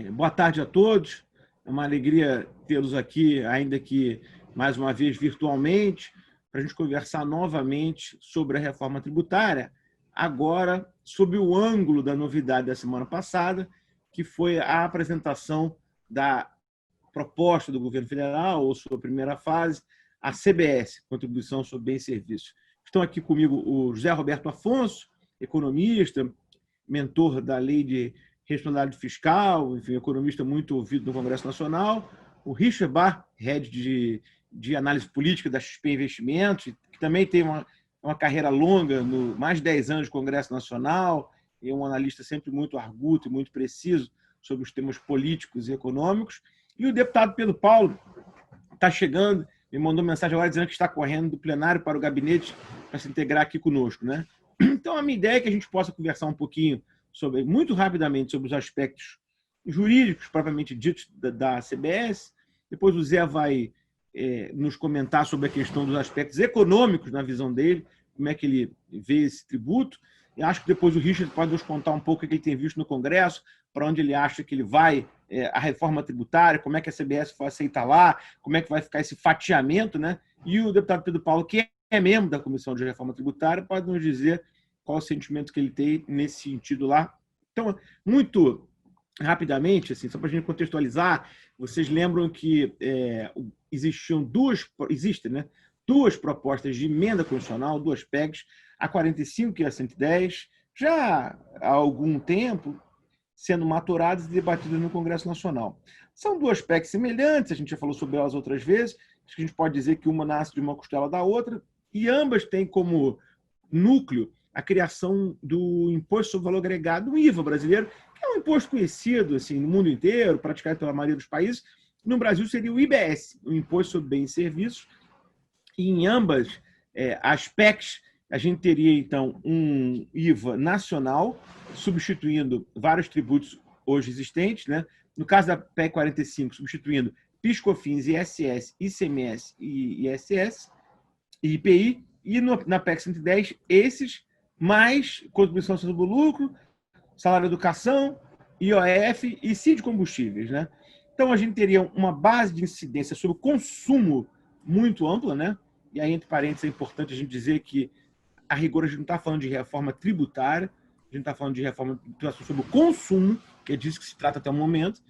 Boa tarde a todos. É uma alegria tê-los aqui, ainda que mais uma vez virtualmente, para a gente conversar novamente sobre a reforma tributária, agora sob o ângulo da novidade da semana passada, que foi a apresentação da proposta do governo federal, ou sua primeira fase, a CBS, Contribuição sobre Bens e Serviços. Estão aqui comigo o José Roberto Afonso, economista, mentor da lei de responsabilidade fiscal, enfim, economista muito ouvido no Congresso Nacional, o Richard Barr, head de análise política da XP Investimentos, que também tem uma carreira longa, mais de 10 anos no Congresso Nacional, e é um analista sempre muito arguto e muito preciso sobre os temas políticos e econômicos. E o deputado Pedro Paulo está chegando, me mandou mensagem agora dizendo que está correndo do plenário para o gabinete para se integrar aqui conosco, né? Então, a minha ideia é que a gente possa conversar um pouquinho, muito rapidamente, sobre os aspectos jurídicos, propriamente ditos, da CBS. Depois o Zé vai nos comentar sobre a questão dos aspectos econômicos, na visão dele, como é que ele vê esse tributo. E acho que depois o Richard pode nos contar um pouco o que ele tem visto no Congresso, para onde ele acha que ele vai, a reforma tributária, como é que a CBS vai aceitar lá, como é que vai ficar esse fatiamento, né? E o deputado Pedro Paulo, que é membro da Comissão de Reforma Tributária, pode nos dizer qual o sentimento que ele tem nesse sentido lá. Então, muito rapidamente, assim, só para a gente contextualizar, vocês lembram que existem, né, duas propostas de emenda constitucional, duas PECs, a 45 e a 110, já há algum tempo sendo maturadas e debatidas no Congresso Nacional. São duas PECs semelhantes, a gente já falou sobre elas outras vezes, acho que a gente pode dizer que uma nasce de uma costela da outra, e ambas têm como núcleo a criação do Imposto sobre Valor Agregado, o IVA brasileiro, que é um imposto conhecido assim, no mundo inteiro, praticado pela maioria dos países. No Brasil seria o IBS, o Imposto sobre Bens e Serviços. E em ambas as PECs, a gente teria, então, um IVA nacional, substituindo vários tributos hoje existentes, né? No caso da PEC 45, substituindo PIS, COFINS, ISS, ICMS e ISS, e IPI, e na PEC 110, esses mais contribuição sobre o lucro, salário de educação, IOF e CID de combustíveis, né? Então, a gente teria uma base de incidência sobre o consumo muito ampla, né? E aí, entre parênteses, é importante a gente dizer que, a rigor, a gente não está falando de reforma tributária, a gente está falando de reforma sobre o consumo, que é disso que se trata até o momento.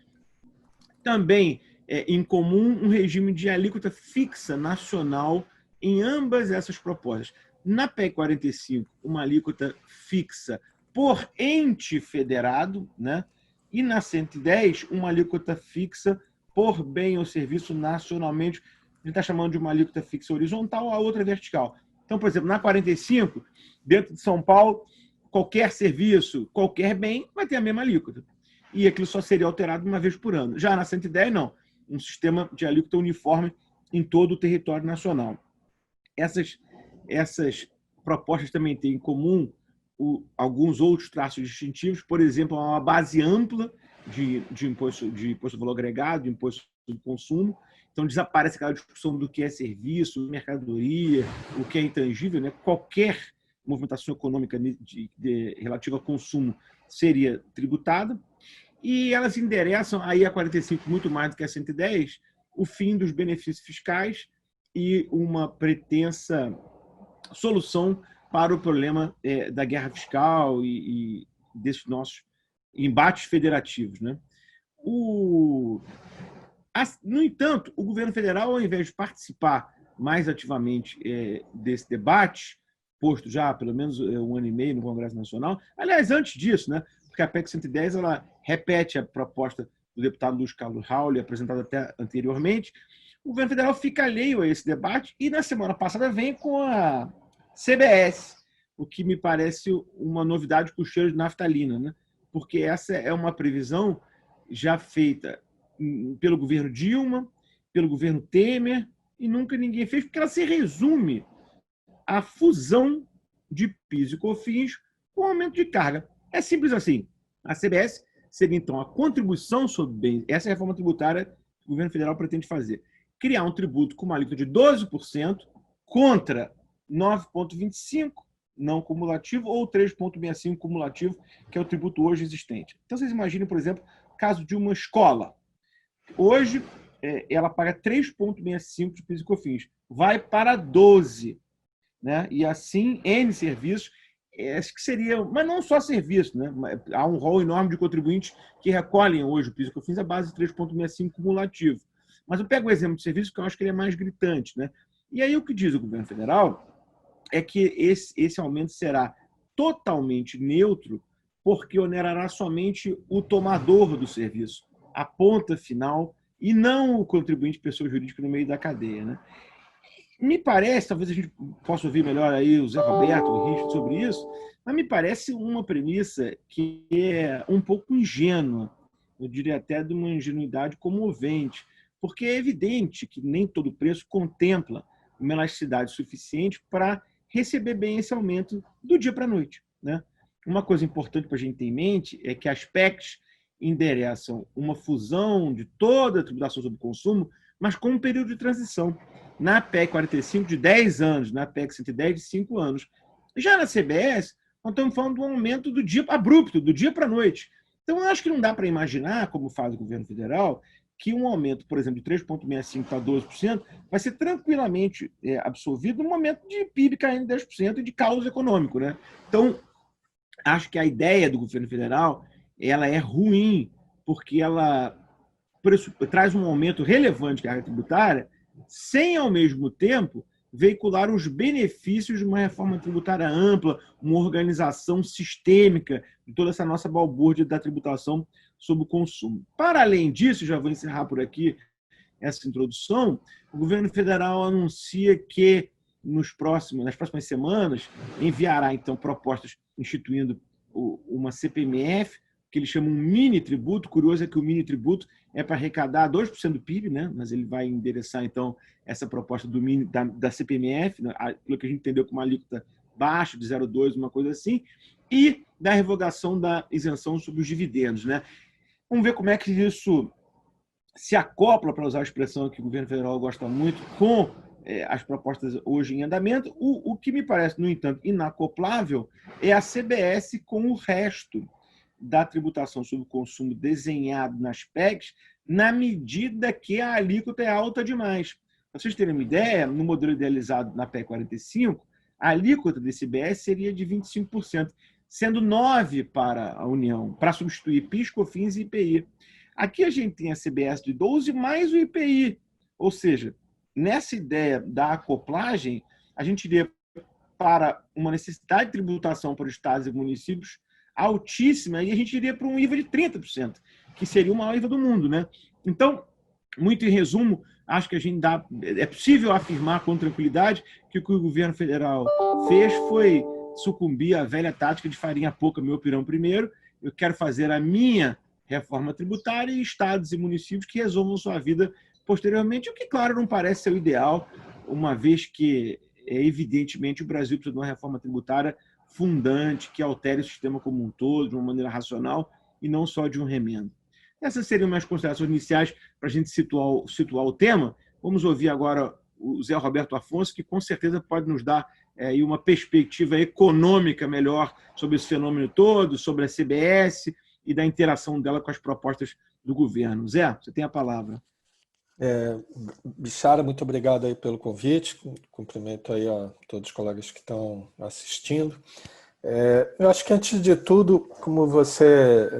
Também é incomum um regime de alíquota fixa nacional em ambas essas propostas. Na PEC 45, uma alíquota fixa por ente federado, né? E na 110, uma alíquota fixa por bem ou serviço nacionalmente. A gente está chamando de uma alíquota fixa horizontal, a outra vertical. Então, por exemplo, na 45, dentro de São Paulo, qualquer serviço, qualquer bem vai ter a mesma alíquota. E aquilo só seria alterado uma vez por ano. Já na 110, não. Um sistema de alíquota uniforme em todo o território nacional. Essas propostas também têm em comum alguns outros traços distintivos, por exemplo, uma base ampla de imposto de valor agregado, de imposto de consumo. Então, desaparece aquela discussão do que é serviço, mercadoria, o que é intangível, né? Qualquer movimentação econômica relativa ao consumo seria tributada. E elas endereçam, aí a 45 muito mais do que a 110, o fim dos benefícios fiscais e uma pretensa solução para o problema da guerra fiscal e desses nossos embates federativos, né? No entanto, o governo federal, ao invés de participar mais ativamente desse debate, posto já há pelo menos um ano e meio no Congresso Nacional, aliás, antes disso, né? Porque a PEC 110 ela repete a proposta do deputado Luiz Carlos Rauli, apresentada até anteriormente. O governo federal fica alheio a esse debate e, na semana passada, vem com a CBS, o que me parece uma novidade com o cheiro de naftalina, né? Porque essa é uma previsão já feita pelo governo Dilma, pelo governo Temer, e nunca ninguém fez, porque ela se resume à fusão de PIS e COFINS com aumento de carga. É simples assim. A CBS seria, então, a contribuição sobre bens. Essa é a reforma tributária que o governo federal pretende fazer. Criar um tributo com uma alíquota de 12% contra 9,25% não cumulativo ou 3,65% cumulativo, que é o tributo hoje existente. Então, vocês imaginem, por exemplo, caso de uma escola. Hoje, ela paga 3,65 de PIS e COFINS. Vai para 12, né? E assim, N serviços, acho que seria, mas não só serviço, né? Há um rol enorme de contribuintes que recolhem hoje o PIS e COFINS à base de 3,65 cumulativo. Mas eu pego o exemplo de serviço que eu acho que ele é mais gritante, né? E aí o que diz o governo federal é que esse aumento será totalmente neutro, porque onerará somente o tomador do serviço, a ponta final, e não o contribuinte pessoa jurídica no meio da cadeia, né? Me parece, talvez a gente possa ouvir melhor aí o Zé Roberto, o Richard sobre isso, mas me parece uma premissa que é um pouco ingênua, eu diria até de uma ingenuidade comovente, porque é evidente que nem todo preço contempla uma elasticidade suficiente para receber bem esse aumento do dia para a noite, né? Uma coisa importante para a gente ter em mente é que as PECs endereçam uma fusão de toda a tributação sobre o consumo, mas com um período de transição. Na PEC 45, de 10 anos, na PEC 110, de 5 anos. Já na CBS, nós estamos falando de um aumento do dia abrupto, do dia para a noite. Então, eu acho que não dá para imaginar, como faz o governo federal, que um aumento, por exemplo, de 3,65% para 12% vai ser tranquilamente absolvido no momento de PIB caindo 10% e de caos econômico, né? Então, acho que a ideia do governo federal ela é ruim, porque ela traz um aumento relevante de carga tributária, sem, ao mesmo tempo, veicular os benefícios de uma reforma tributária ampla, uma organização sistêmica de toda essa nossa balbúrdia da tributação sobre o consumo. Para além disso, já vou encerrar por aqui essa introdução, o governo federal anuncia que nas próximas semanas enviará, então, propostas instituindo uma CPMF, que eles chamam um mini tributo. Curioso é que o mini tributo é para arrecadar 2% do PIB, né? Mas ele vai endereçar, então, essa proposta da CPMF, né? Aquilo que a gente entendeu como uma alíquota baixa, de 0,2%, uma coisa assim, e da revogação da isenção sobre os dividendos, né? Vamos ver como é que isso se acopla, para usar a expressão que o governo federal gosta muito, com as propostas hoje em andamento. O que me parece, no entanto, inacoplável é a CBS com o resto da tributação sobre o consumo desenhado nas PECs, na medida que a alíquota é alta demais. Para vocês terem uma ideia, no modelo idealizado na PEC 45, a alíquota desse IBS seria de 25%, sendo 9% para a União, para substituir PIS, COFINS e IPI. Aqui a gente tem a CBS de 12% mais o IPI, ou seja, nessa ideia da acoplagem, a gente iria para uma necessidade de tributação para os estados e municípios altíssima, e a gente iria para um IVA de 30%, que seria o maior IVA do mundo, né? Então, muito em resumo, acho que é possível afirmar com tranquilidade que o governo federal fez foi sucumbir à velha tática de farinha pouca, meu pirão primeiro. Eu quero fazer a minha reforma tributária e estados e municípios que resolvam sua vida posteriormente, o que, claro, não parece ser o ideal, uma vez que, evidentemente, o Brasil precisa de uma reforma tributária fundante, que altere o sistema como um todo, de uma maneira racional, e não só de um remendo. Essas seriam minhas considerações iniciais para a gente situar o tema. Vamos ouvir agora o Zé Roberto Afonso, que com certeza pode nos dar uma perspectiva econômica melhor sobre esse fenômeno todo, sobre a CBS e da interação dela com as propostas do governo. Zé, você tem a palavra. Bichara, muito obrigado aí pelo convite, cumprimento aí a todos os colegas que estão assistindo. Eu acho que, antes de tudo, como você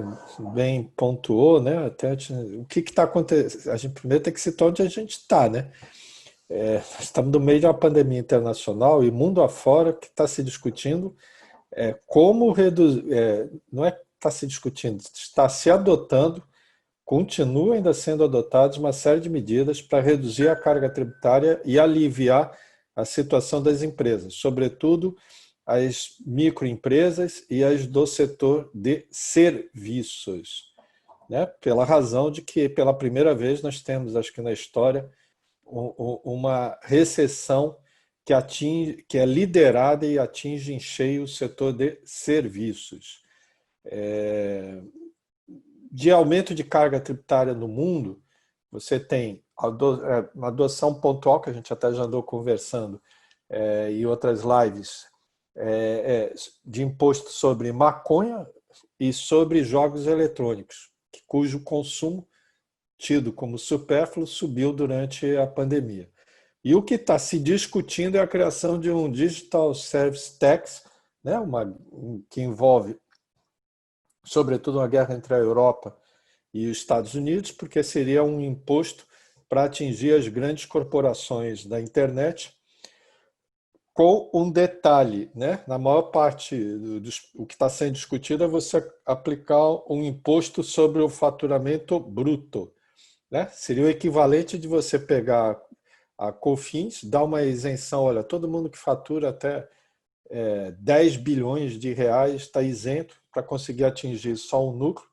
bem pontuou, né, o que está acontecendo? A gente primeiro tem que citar onde a gente está, né? Estamos no meio de uma pandemia internacional e mundo afora que está se discutindo como reduzir, não é que está se discutindo, está se adotando, continua ainda sendo adotadas uma série de medidas para reduzir a carga tributária e aliviar a situação das empresas, sobretudo as microempresas e as do setor de serviços, né? Pela razão de que, pela primeira vez, nós temos, acho que na história, uma recessão que é liderada e atinge em cheio o setor de serviços. De aumento de carga tributária no mundo, você tem uma adoção pontual, que a gente até já andou conversando em outras lives, de imposto sobre maconha e sobre jogos eletrônicos. cujo consumo, tido como supérfluo, subiu durante a pandemia. E o que está se discutindo é a criação de um Digital Service Tax, né, que envolve, sobretudo, uma guerra entre a Europa e os Estados Unidos, porque seria um imposto para atingir as grandes corporações da internet, com um detalhe, né? Na maior parte o que está sendo discutido é você aplicar um imposto sobre o faturamento bruto, né? Seria o equivalente de você pegar a COFINS, dar uma isenção, olha, todo mundo que fatura até 10 bilhões de reais está isento para conseguir atingir só um núcleo,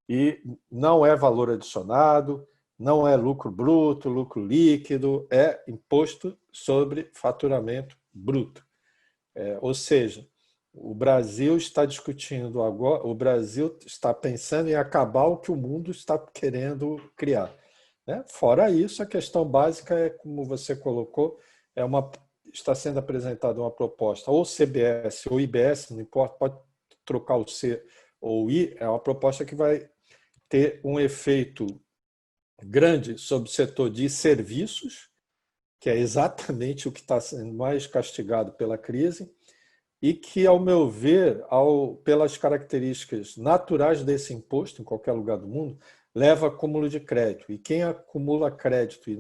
e não é valor adicionado, não é lucro bruto, lucro líquido, é imposto sobre faturamento bruto. Ou seja, o Brasil está discutindo agora, o Brasil está pensando em acabar o que o mundo está querendo criar, né? Fora isso, a questão básica é, como você colocou, está sendo apresentada uma proposta, ou CBS ou IBS, não importa, pode trocar o C ou o I, é uma proposta que vai ter um efeito grande sobre o setor de serviços, que é exatamente o que está sendo mais castigado pela crise, e que, ao meu ver, pelas características naturais desse imposto, em qualquer lugar do mundo, leva a acúmulo de crédito. E quem acumula crédito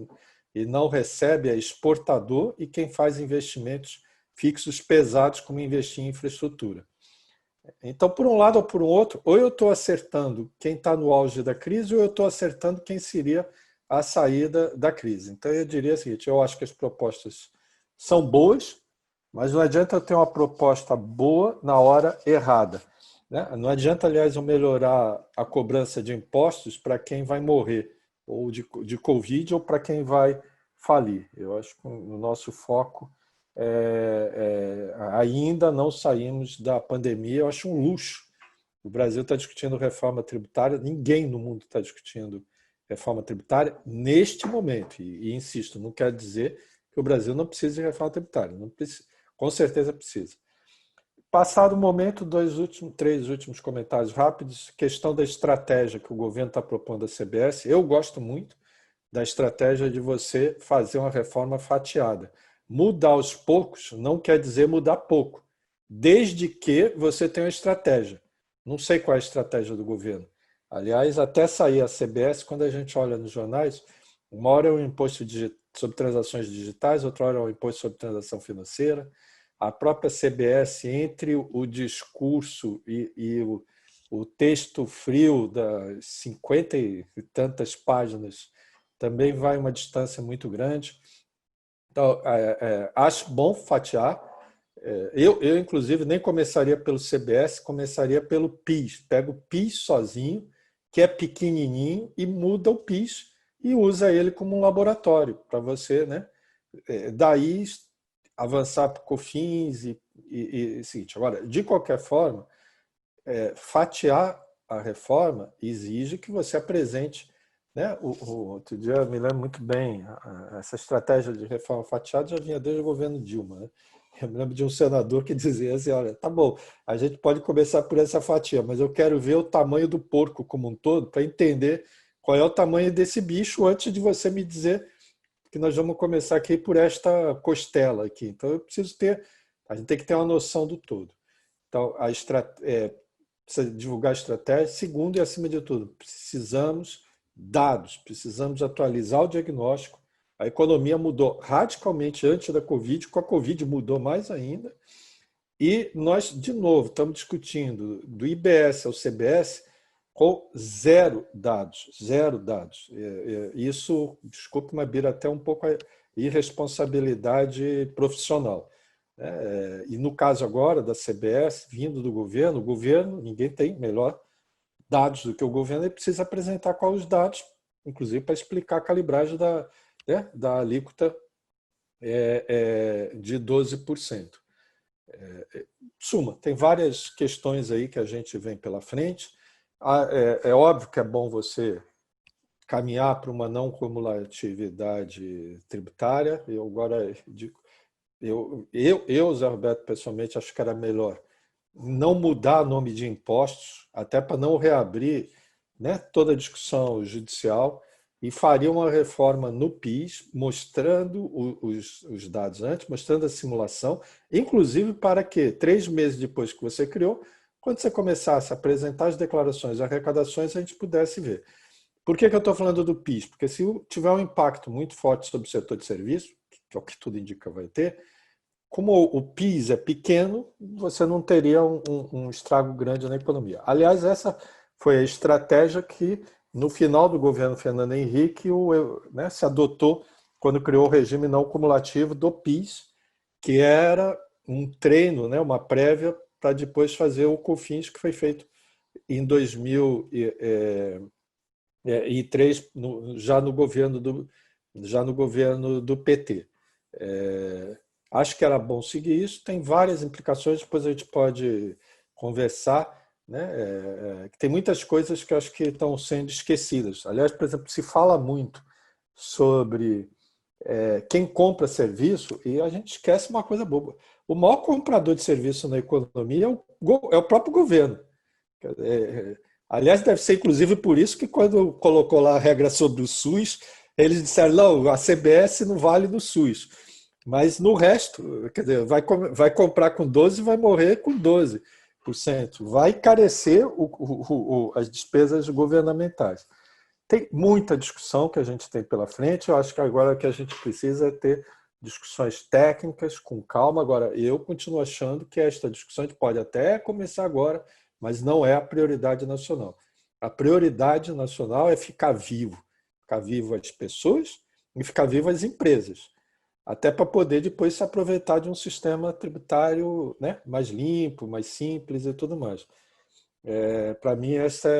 e não recebe é exportador, e quem faz investimentos fixos pesados, como investir em infraestrutura. Então, por um lado ou por um outro, ou eu estou acertando quem está no auge da crise, ou eu estou acertando quem seria a saída da crise. Então, eu diria o seguinte, eu acho que as propostas são boas, mas não adianta eu ter uma proposta boa na hora errada, né? Não adianta, aliás, eu melhorar a cobrança de impostos para quem vai morrer, ou de Covid, ou para quem vai falir. Eu acho que o nosso foco ainda não saímos da pandemia. Eu acho um luxo. O Brasil está discutindo reforma tributária, ninguém no mundo está discutindo reforma tributária neste momento. E insisto, não quer dizer que o Brasil não precisa de reforma tributária. Não precisa, com certeza precisa. Passado o momento, três últimos comentários rápidos. Questão da estratégia que o governo está propondo à CBS. Eu gosto muito da estratégia de você fazer uma reforma fatiada. Mudar aos poucos não quer dizer mudar pouco, desde que você tenha uma estratégia. Não sei qual é a estratégia do governo. Aliás, até sair a CBS, quando a gente olha nos jornais, uma hora é o imposto sobre transações digitais, outra hora é o imposto sobre transação financeira. A própria CBS, entre o discurso e o texto frio das 50 e tantas páginas, também vai uma distância muito grande. Então, acho bom fatiar. Eu, inclusive, nem começaria pelo CBS, começaria pelo PIS. Pega o PIS sozinho, que é pequenininho, e muda o PIS e usa ele como um laboratório para você, né? Daí avançar para o COFINS e seguinte. Agora, de qualquer forma, fatiar a reforma exige que você apresente, né? Outro dia eu me lembro muito bem, essa estratégia de reforma fatiada já vinha desde o governo Dilma, né? Eu me lembro de um senador que dizia assim, olha, tá bom, a gente pode começar por essa fatia, mas eu quero ver o tamanho do porco como um todo para entender qual é o tamanho desse bicho antes de você me dizer que nós vamos começar aqui por esta costela aqui. Então eu preciso a gente tem que ter uma noção do todo. Então, precisa divulgar a estratégia. Segundo, e acima de tudo, precisamos dados, precisamos atualizar o diagnóstico. A economia mudou radicalmente antes da Covid, com a Covid mudou mais ainda. E nós, de novo, estamos discutindo do IBS ao CBS com zero dados, zero dados. Isso, desculpe, mas beira até um pouco a irresponsabilidade profissional. E no caso agora da CBS, vindo do governo, o governo, ninguém tem melhor dados do que o governo, ele precisa apresentar quais os dados, inclusive para explicar a calibragem da alíquota de 12%. Suma, tem várias questões aí que a gente vem pela frente. É óbvio que é bom você caminhar para uma não cumulatividade tributária. Eu agora digo, Zé Roberto, pessoalmente, acho que era melhor não mudar nome de impostos, até para não reabrir né, toda a discussão judicial e faria uma reforma no PIS, mostrando os dados antes, mostrando a simulação, inclusive para que 3 meses depois que você criou, quando você começasse a apresentar as declarações e arrecadações, a gente pudesse ver. Por que eu estou falando do PIS? Porque se tiver um impacto muito forte sobre o setor de serviço, que é o que tudo indica vai ter, como o PIS é pequeno, você não teria um estrago grande na economia. Aliás, essa foi a estratégia que, no final do governo Fernando Henrique, se adotou quando criou o regime não cumulativo do PIS, que era um treino, né, uma prévia para depois fazer o COFINS, que foi feito em 2003, já no governo do PT. Acho que era bom seguir isso, tem várias implicações, depois a gente pode conversar, né? Tem muitas coisas que eu acho que estão sendo esquecidas. Aliás, por exemplo, se fala muito sobre quem compra serviço e a gente esquece uma coisa boba. O maior comprador de serviço na economia é o próprio governo. Aliás, deve ser inclusive por isso que quando colocou lá a regra sobre o SUS, eles disseram, não, a CBS não vale no SUS. Mas no resto, quer dizer, vai comprar com 12% e vai morrer com 12%. Vai encarecer as despesas governamentais. Tem muita discussão que a gente tem pela frente. Eu acho que agora o que a gente precisa é ter discussões técnicas com calma. Agora, eu continuo achando que esta discussão a gente pode até começar agora, mas não é a prioridade nacional. A prioridade nacional é ficar vivo as pessoas e ficar vivo as empresas. Até para poder depois se aproveitar de um sistema tributário, né, mais limpo, mais simples e tudo mais. Para mim, essa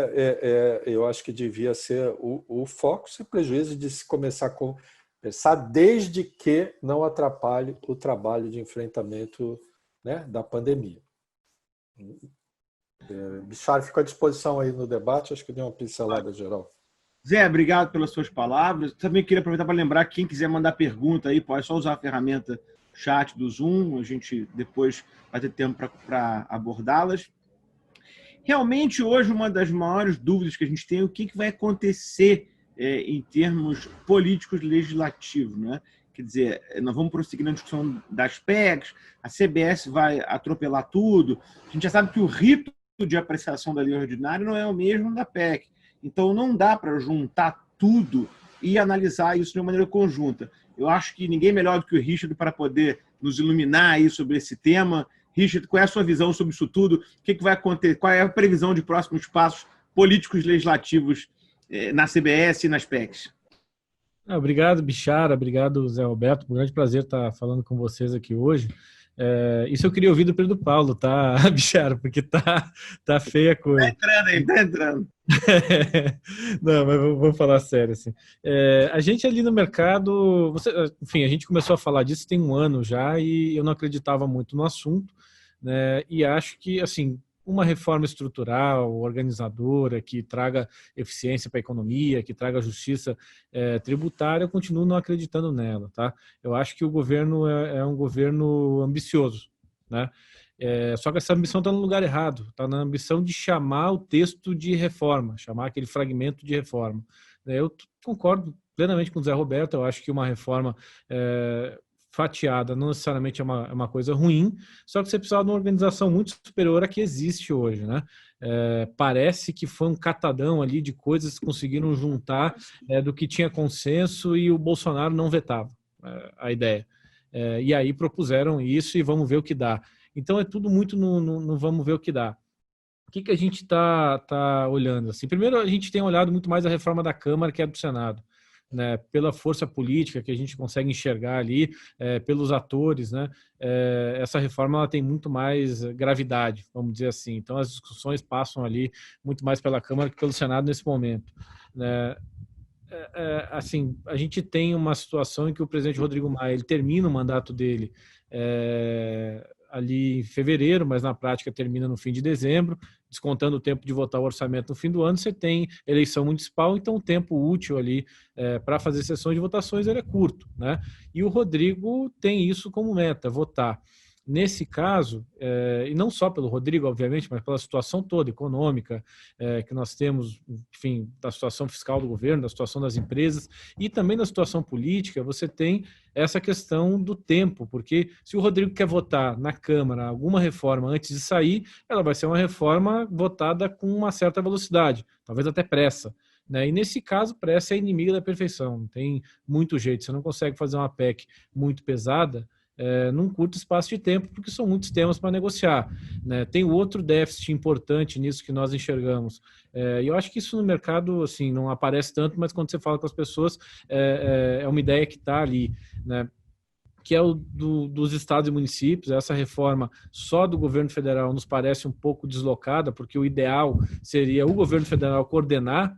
eu acho que devia ser o foco, sem prejuízo de se começar a conversar, desde que não atrapalhe o trabalho de enfrentamento, né, da pandemia. Bichara, fico à disposição aí no debate, acho que deu uma pincelada geral. Zé, obrigado pelas suas palavras. Também queria aproveitar para lembrar que quem quiser mandar pergunta aí, pode só usar a ferramenta chat do Zoom, a gente depois vai ter tempo para abordá-las. Realmente, hoje, uma das maiores dúvidas que a gente tem é o que vai acontecer em termos políticos legislativos, né? Quer dizer, nós vamos prosseguir na discussão das PECs, a CBS vai atropelar tudo, a gente já sabe que o rito de apreciação da lei ordinária não é o mesmo da PEC. Então, não dá para juntar tudo e analisar isso de uma maneira conjunta. Eu acho que ninguém melhor do que o Richard para poder nos iluminar aí sobre esse tema. Richard, qual é a sua visão sobre isso tudo? O que vai acontecer? Qual é a previsão de próximos passos políticos legislativos na CBS e nas PECs? Obrigado, Bichara. Obrigado, Zé Roberto. Um grande prazer estar falando com vocês aqui hoje. Isso eu queria ouvir do Pedro Paulo, tá, Bichara? Porque tá feia a coisa. Tá entrando. Não, mas vamos falar sério, assim. A gente ali no mercado, enfim, a gente começou a falar disso tem um ano já e eu não acreditava muito no assunto, né? E acho que, assim, uma reforma estrutural, organizadora, que traga eficiência para a economia, que traga justiça tributária, eu continuo não acreditando nela, tá? Eu acho que o governo é um governo ambicioso, né? Só que essa ambição está no lugar errado, está na ambição de chamar o texto de reforma, chamar aquele fragmento de reforma. Eu concordo plenamente com o Zé Roberto, eu acho que uma reforma fatiada não necessariamente é uma coisa ruim, só que você precisa de uma organização muito superior à que existe hoje, né? Parece que foi um catadão ali de coisas que conseguiram juntar do que tinha consenso e o Bolsonaro não vetava a ideia. E aí propuseram isso e vamos ver o que dá. Então é tudo muito no vamos ver o que dá. O que a gente tá olhando? Assim, primeiro, a gente tem olhado muito mais a reforma da Câmara que a do Senado, né? Pela força política que a gente consegue enxergar ali, pelos atores, né? Essa reforma ela tem muito mais gravidade, vamos dizer assim. Então as discussões passam ali muito mais pela Câmara que pelo Senado nesse momento, né? Assim, a gente tem uma situação em que o presidente Rodrigo Maia ele termina o mandato dele ali em fevereiro, mas na prática termina no fim de dezembro, descontando o tempo de votar o orçamento no fim do ano, você tem eleição municipal, então o tempo útil ali para fazer sessões de votações ele é curto, né? E o Rodrigo tem isso como meta, votar. nesse caso, e não só pelo Rodrigo, obviamente, mas pela situação toda econômica que nós temos, enfim, da situação fiscal do governo, da situação das empresas e também da situação política, você tem essa questão do tempo, porque se o Rodrigo quer votar na Câmara alguma reforma antes de sair, ela vai ser uma reforma votada com uma certa velocidade, talvez até pressa. E nesse caso, pressa é inimiga da perfeição, não tem muito jeito, você não consegue fazer uma PEC muito pesada num curto espaço de tempo, porque são muitos temas para negociar. Tem outro déficit importante nisso que nós enxergamos. E eu acho que isso no mercado assim, não aparece tanto, mas quando você fala com as pessoas, é uma ideia que está ali, que é o dos estados e municípios. Essa reforma só do governo federal nos parece um pouco deslocada, porque o ideal seria o governo federal coordenar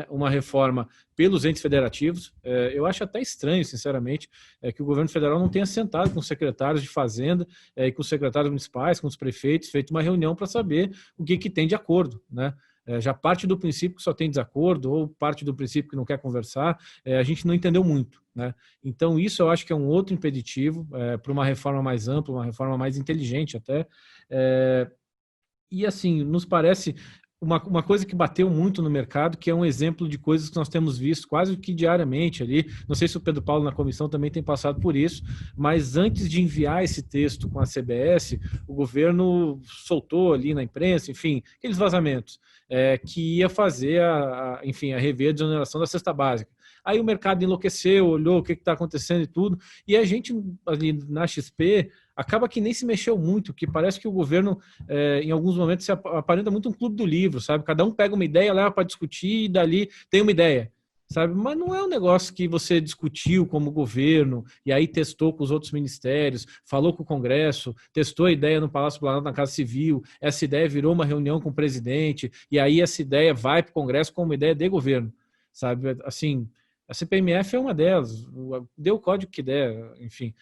uma reforma pelos entes federativos. Eu acho até estranho, sinceramente, que o governo federal não tenha sentado com os secretários de Fazenda e com os secretários municipais, com os prefeitos, feito uma reunião para saber o que tem de acordo, já parte do princípio que só tem desacordo ou parte do princípio que não quer conversar, a gente não entendeu muito. Então isso eu acho que é um outro impeditivo para uma reforma mais ampla, uma reforma mais inteligente até. E assim, nos parece uma coisa que bateu muito no mercado, que é um exemplo de coisas que nós temos visto quase que diariamente ali. Não sei se o Pedro Paulo na comissão também tem passado por isso, mas antes de enviar esse texto com a CBS, o governo soltou ali na imprensa, enfim, aqueles vazamentos, que ia fazer a rever a desoneração da cesta básica. Aí o mercado enlouqueceu, olhou o que está acontecendo e tudo, e a gente ali na XP acaba que nem se mexeu muito, que parece que o governo, em alguns momentos, se aparenta muito um clube do livro, sabe? Cada um pega uma ideia, leva para discutir e dali tem uma ideia, sabe? Mas não é um negócio que você discutiu como governo e aí testou com os outros ministérios, falou com o Congresso, testou a ideia no Palácio Planalto, na Casa Civil, essa ideia virou uma reunião com o presidente e aí essa ideia vai para o Congresso como uma ideia de governo, sabe? Assim, a CPMF é uma delas, dê o código que der, enfim.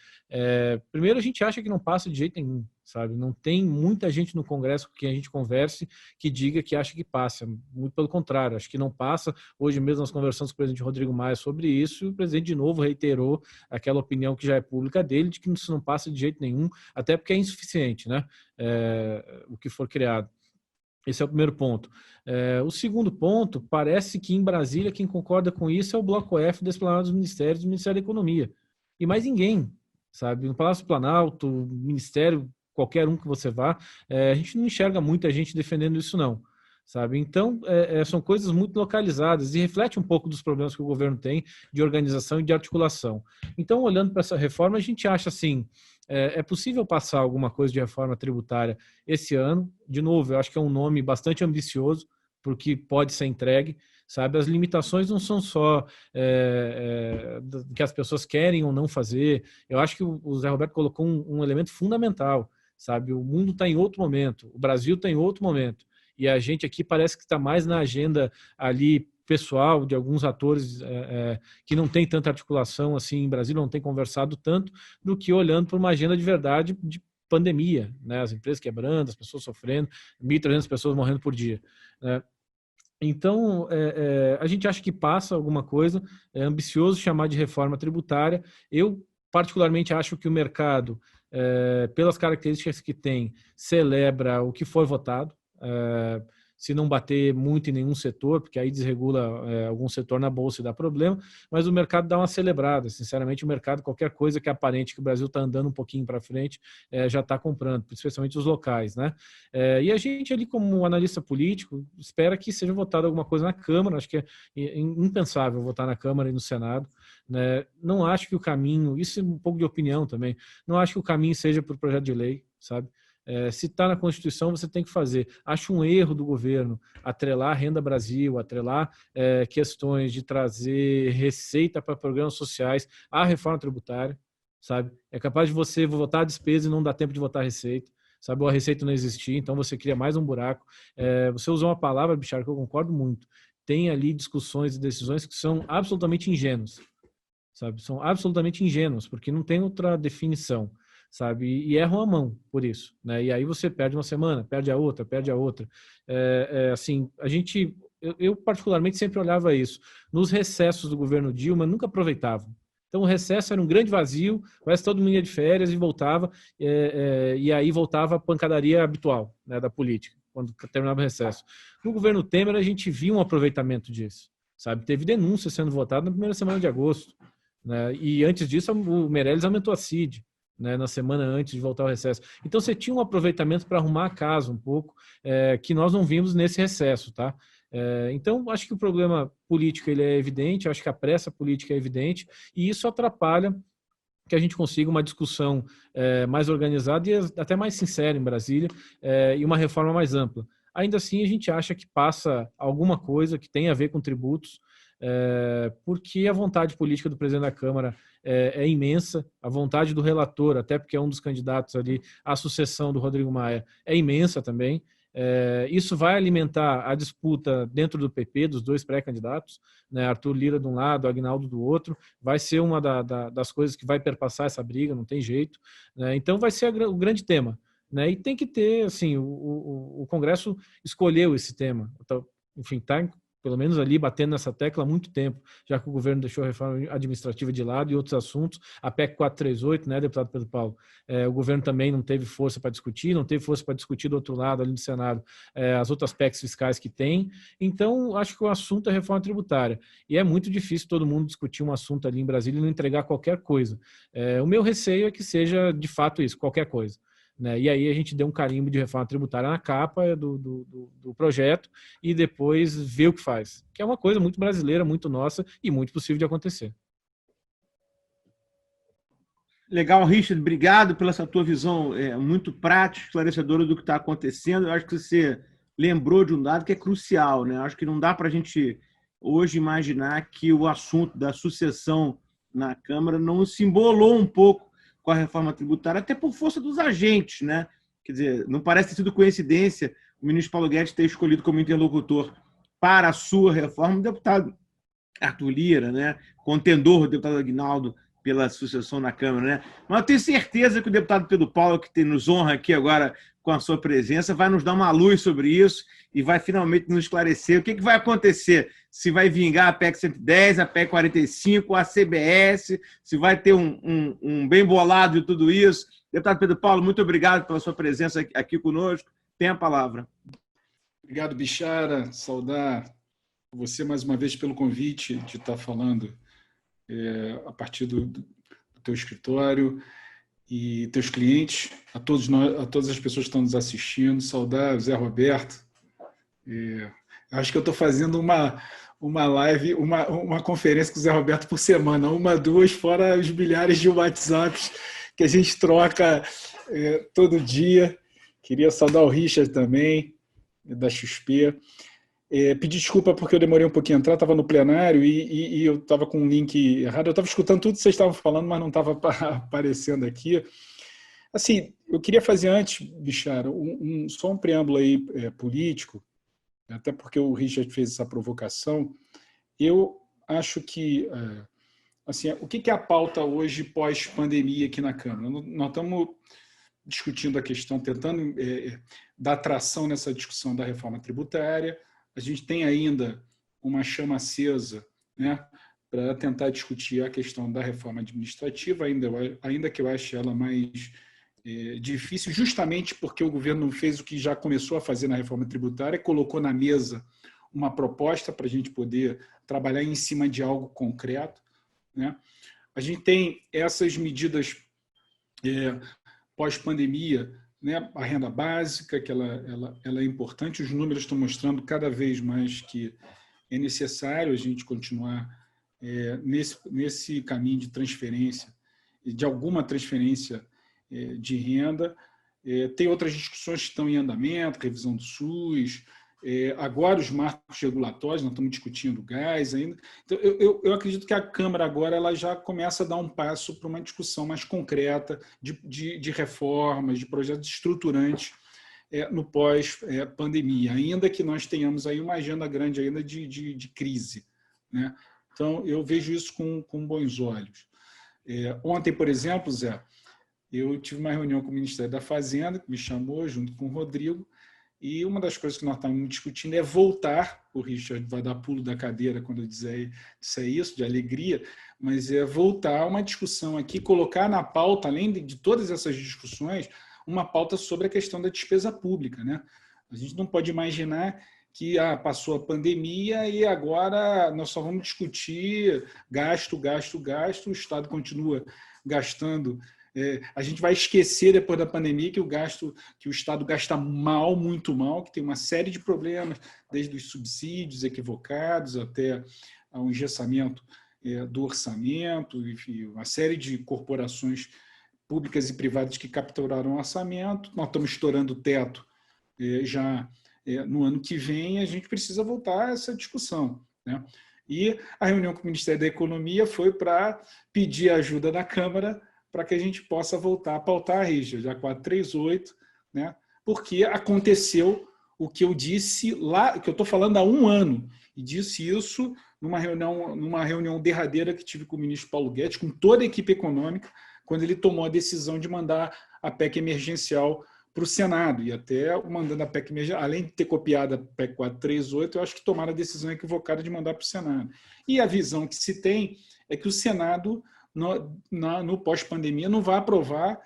Primeiro, a gente acha que não passa de jeito nenhum, sabe? Não tem muita gente no Congresso com quem a gente converse que diga que acha que passa. Muito pelo contrário, acho que não passa. Hoje mesmo nós conversamos com o presidente Rodrigo Maia sobre isso e o presidente de novo reiterou aquela opinião que já é pública dele de que isso não passa de jeito nenhum, até porque é insuficiente, o que for criado. Esse é o primeiro ponto. O segundo ponto, parece que em Brasília quem concorda com isso é o Bloco F da Esplanada dos Ministérios, do Ministério da Economia. E mais ninguém, sabe? No Palácio Planalto, Ministério, qualquer um que você vá, a gente não enxerga muita gente defendendo isso não, sabe? Então, são coisas muito localizadas e reflete um pouco dos problemas que o governo tem de organização e de articulação. Então, olhando para essa reforma, a gente acha assim, é possível passar alguma coisa de reforma tributária esse ano. De novo, eu acho que é um nome bastante ambicioso, porque pode ser entregue, sabe? As limitações não são só que as pessoas querem ou não fazer. Eu acho que o Zé Roberto colocou um elemento fundamental, sabe? O mundo está em outro momento, o Brasil está em outro momento. E a gente aqui parece que está mais na agenda ali pessoal de alguns atores que não tem tanta articulação assim em Brasília, não tem conversado tanto, do que olhando para uma agenda de verdade de pandemia, as empresas quebrando, as pessoas sofrendo, 1.300 pessoas morrendo por dia. Então, a gente acha que passa alguma coisa, é ambicioso chamar de reforma tributária. Eu, particularmente, acho que o mercado, pelas características que tem, celebra o que for votado, se não bater muito em nenhum setor, porque aí desregula algum setor na bolsa e dá problema, mas o mercado dá uma celebrada. Sinceramente, o mercado, qualquer coisa que aparente que o Brasil está andando um pouquinho para frente, já está comprando, especialmente os locais, e a gente ali, como analista político, espera que seja votado alguma coisa na Câmara. Acho que é impensável votar na Câmara e no Senado, Não acho que o caminho, isso é um pouco de opinião também, não acho que o caminho seja para o projeto de lei, sabe? Se está na Constituição, você tem que fazer. Acho um erro do governo atrelar a Renda Brasil, atrelar questões de trazer receita para programas sociais à reforma tributária, sabe? É capaz de você votar a despesa e não dar tempo de votar a receita, sabe? Ou a receita não existir, então você cria mais um buraco. Você usou uma palavra, Bichara, que eu concordo muito. Tem ali discussões e decisões que são absolutamente ingênuas, sabe? São absolutamente ingênuas, porque não tem outra definição, sabe? E erram a mão por isso, E aí você perde uma semana, perde a outra, perde a outra. Assim, eu particularmente sempre olhava isso. Nos recessos do governo Dilma, nunca aproveitavam. Então o recesso era um grande vazio, parece que todo mundo ia de férias e voltava, e aí voltava a pancadaria habitual, né, da política, quando terminava o recesso. No governo Temer a gente viu um aproveitamento disso, sabe? Teve denúncia sendo votada na primeira semana de agosto, né? E antes disso o Meirelles aumentou a CID, né, na semana antes de voltar ao recesso. Então você tinha um aproveitamento para arrumar a casa um pouco, que nós não vimos nesse recesso, tá? Então acho que o problema político ele é evidente, acho que a pressa política é evidente, e isso atrapalha que a gente consiga uma discussão mais organizada e até mais sincera em Brasília, e uma reforma mais ampla. Ainda assim, a gente acha que passa alguma coisa que tem a ver com tributos, porque a vontade política do presidente da Câmara é imensa, a vontade do relator, até porque é um dos candidatos ali à sucessão do Rodrigo Maia, é imensa também. Isso vai alimentar a disputa dentro do PP, dos dois pré-candidatos, né, Arthur Lira de um lado, Agnaldo do outro, vai ser uma das coisas que vai perpassar essa briga, não tem jeito, né, então vai ser o grande tema, né, e tem que ter, assim, o Congresso escolheu esse tema, então, enfim, está pelo menos ali batendo nessa tecla há muito tempo, já que o governo deixou a reforma administrativa de lado e outros assuntos, a PEC 438, né, deputado Pedro Paulo, o governo também não teve força para discutir, não teve força para discutir do outro lado, ali no Senado, as outras PECs fiscais que tem, então acho que o assunto é reforma tributária, e é muito difícil todo mundo discutir um assunto ali em Brasília e não entregar qualquer coisa. O meu receio é que seja de fato isso, qualquer coisa. Né? E aí a gente deu um carimbo de reforma tributária na capa do projeto e depois vê o que faz, que é uma coisa muito brasileira, muito nossa e muito possível de acontecer. Legal, Richard, obrigado pela essa tua visão muito prática, esclarecedora do que está acontecendo. Eu acho que você lembrou de um dado que é crucial, né? Eu acho que não dá para a gente hoje imaginar que o assunto da sucessão na Câmara não se embolou um pouco com a reforma tributária, até por força dos agentes, né? Quer dizer, não parece ter sido coincidência o ministro Paulo Guedes ter escolhido como interlocutor para a sua reforma o deputado Arthur Lira, né? Contendor do deputado Agnaldo pela sucessão na Câmara, né? Mas eu tenho certeza que o deputado Pedro Paulo, que nos honra aqui agora com a sua presença, vai nos dar uma luz sobre isso e vai finalmente nos esclarecer o que vai acontecer, se vai vingar a PEC 110, a PEC 45, a CBS, se vai ter um bem bolado de tudo isso. Deputado Pedro Paulo, muito obrigado pela sua presença aqui conosco. Tem a palavra. Obrigado, Bichara. Saudar você mais uma vez pelo convite de estar falando a partir do teu escritório e teus clientes, a todas as pessoas que estão nos assistindo. Saudar o Zé Roberto. Acho que eu estou fazendo uma live, uma conferência com o Zé Roberto por semana, 1, 2, fora os milhares de WhatsApps que a gente troca todo dia. Queria saudar o Richard também, da XP. Pedir desculpa porque eu demorei um pouquinho a entrar, estava no plenário e eu estava com um link errado. Eu estava escutando tudo que vocês estavam falando, mas não estava aparecendo aqui. Assim, eu queria fazer antes, Bichara, só um preâmbulo aí político, até porque o Richard fez essa provocação. Eu acho que, assim, o que é a pauta hoje pós-pandemia aqui na Câmara? Nós estamos discutindo a questão, tentando dar tração nessa discussão da reforma tributária. A gente tem ainda uma chama acesa, né, para tentar discutir a questão da reforma administrativa, ainda que eu ache ela mais difícil, justamente porque o governo fez o que já começou a fazer na reforma tributária, colocou na mesa uma proposta para a gente poder trabalhar em cima de algo concreto, né? A gente tem essas medidas pós-pandemia, né? A renda básica, que ela é importante, os números estão mostrando cada vez mais que é necessário a gente continuar nesse caminho de transferência, de alguma transferência de renda. Tem outras discussões que estão em andamento, revisão do SUS, agora os marcos regulatórios, nós estamos discutindo gás ainda. Então, eu acredito que a Câmara agora ela já começa a dar um passo para uma discussão mais concreta de reformas, de projetos estruturantes no pós-pandemia, ainda que nós tenhamos aí uma agenda grande ainda de crise, né? Então, eu vejo isso com bons olhos. Ontem, por exemplo, Zé, eu tive uma reunião com o Ministério da Fazenda, que me chamou junto com o Rodrigo, E uma das coisas que nós estamos discutindo é voltar, o Richard vai dar pulo da cadeira quando eu disser isso, de alegria, mas é voltar a uma discussão aqui, colocar na pauta, além de todas essas discussões, uma pauta sobre a questão da despesa pública, né? A gente não pode imaginar que passou a pandemia e agora nós só vamos discutir gasto, o Estado continua gastando. A gente vai esquecer depois da pandemia que o Estado gasta mal, muito mal, que tem uma série de problemas, desde os subsídios equivocados até o engessamento do orçamento, enfim, uma série de corporações públicas e privadas que capturaram o orçamento. Nós estamos estourando o teto já no ano que vem, a gente precisa voltar a essa discussão, né? E a reunião com o Ministério da Economia foi para pedir ajuda da Câmara para que a gente possa voltar a pautar a Richard, a 438, né? Porque aconteceu o que eu disse lá, que eu estou falando há um ano, e disse isso numa reunião derradeira que tive com o ministro Paulo Guedes, com toda a equipe econômica, quando ele tomou a decisão de mandar a PEC emergencial para o Senado, e até mandando a PEC emergencial, além de ter copiado a PEC 438, eu acho que tomaram a decisão equivocada de mandar para o Senado. E a visão que se tem é que o Senado, no pós-pandemia, não vai aprovar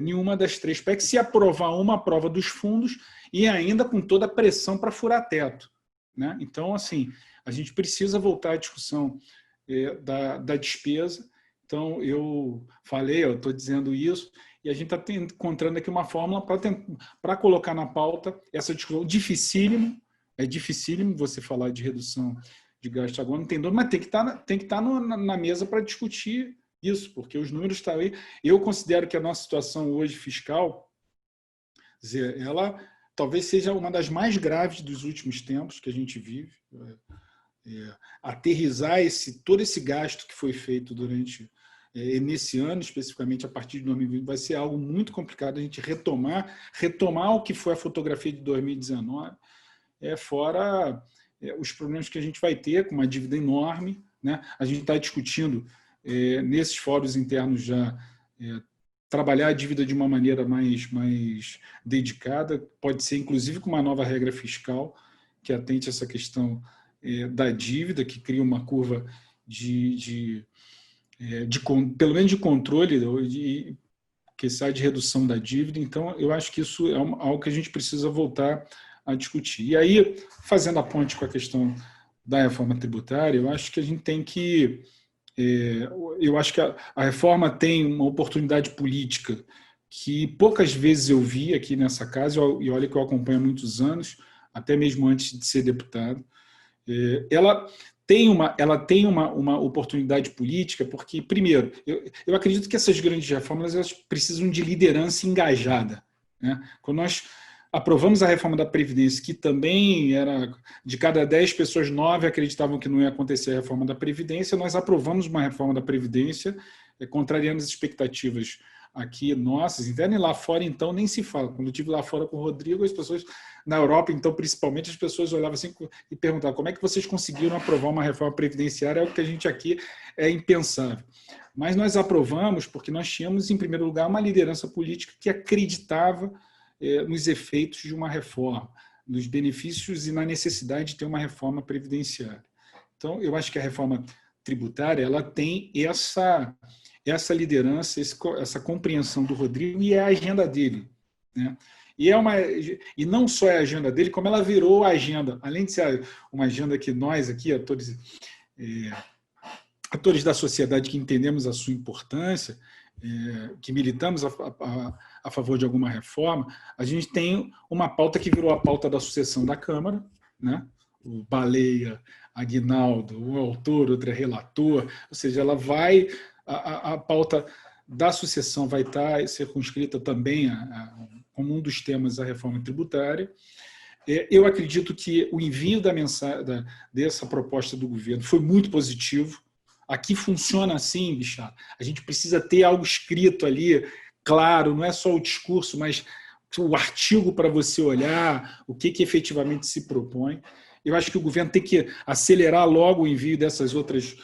nenhuma das 3 PECs. Se aprovar uma, aprova dos fundos, e ainda com toda a pressão para furar teto, né? Então, assim, a gente precisa voltar à discussão da despesa. Então, eu estou dizendo isso, e a gente está encontrando aqui uma fórmula para colocar na pauta essa discussão. É dificílimo você falar de redução de gasto agora, não tem dúvida, mas tem que estar na mesa para discutir isso, porque os números estão aí. Eu considero que a nossa situação hoje fiscal, ela talvez seja uma das mais graves dos últimos tempos que a gente vive. Aterrizar todo esse gasto que foi feito nesse ano, especificamente a partir de 2020, vai ser algo muito complicado a gente retomar o que foi a fotografia de 2019, fora os problemas que a gente vai ter com uma dívida enorme, né? A gente está discutindo nesses fóruns internos já trabalhar a dívida de uma maneira mais dedicada, pode ser inclusive com uma nova regra fiscal que atente essa questão da dívida, que cria uma curva pelo menos de controle, que sai de redução da dívida. Então, eu acho que isso é algo que a gente precisa voltar a discutir. E aí, fazendo a ponte com a questão da reforma tributária, eu acho que a gente tem que... eu acho que a reforma tem uma oportunidade política que poucas vezes eu vi aqui nessa casa, e olha que eu acompanho há muitos anos, até mesmo antes de ser deputado. Ela tem uma oportunidade política porque, primeiro, eu acredito que essas grandes reformas elas precisam de liderança engajada, né? Quando nós aprovamos a reforma da Previdência, que também era de cada 10 pessoas, 9 acreditavam que não ia acontecer a reforma da Previdência, nós aprovamos uma reforma da Previdência, contrariando as expectativas aqui nossas, internas, e lá fora, então, nem se fala. Quando eu estive lá fora com o Rodrigo, as pessoas, na Europa, então, principalmente, as pessoas olhavam assim e perguntavam como é que vocês conseguiram aprovar uma reforma previdenciária, é o que a gente aqui é impensável. Mas nós aprovamos porque nós tínhamos, em primeiro lugar, uma liderança política que acreditava nos efeitos de uma reforma, nos benefícios e na necessidade de ter uma reforma previdenciária. Então, eu acho que a reforma tributária ela tem essa liderança, essa compreensão do Rodrigo, e é a agenda dele, né? E não só é a agenda dele, como ela virou a agenda, além de ser uma agenda que nós aqui, atores da sociedade que entendemos a sua importância, que militamos a favor de alguma reforma, a gente tem uma pauta que virou a pauta da sucessão da Câmara, né? O Baleia, Aguinaldo, um autor, outro é relator, ou seja, ela vai... A pauta da sucessão vai estar circunscrita também como um dos temas da reforma tributária. Eu acredito que o envio dessa proposta do governo foi muito positivo. Aqui funciona assim, Bichar. A gente precisa ter algo escrito ali, claro, não é só o discurso, mas o artigo para você olhar, o que efetivamente se propõe. Eu acho que o governo tem que acelerar logo o envio dessas outras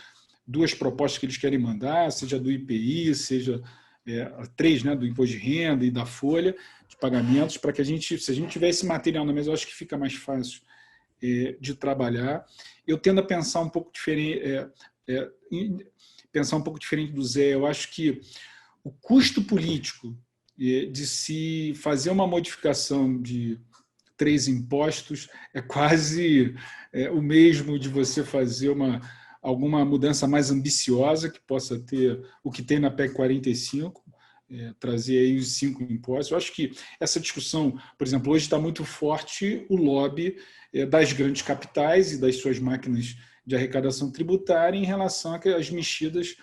2 propostas que eles querem mandar, seja do IPI, seja 3, né, do imposto de renda e da folha de pagamentos, para que se a gente tiver esse material na mesa, eu acho que fica mais fácil de trabalhar. Eu tendo a pensar um pouco diferente, do Zé. Eu acho que o custo político de se fazer uma modificação de 3 impostos é quase o mesmo de você fazer alguma mudança mais ambiciosa, que possa ter o que tem na PEC 45, trazer aí os 5 impostos. Eu acho que essa discussão, por exemplo, hoje está muito forte o lobby das grandes capitais e das suas máquinas de arrecadação tributária em relação às mexidas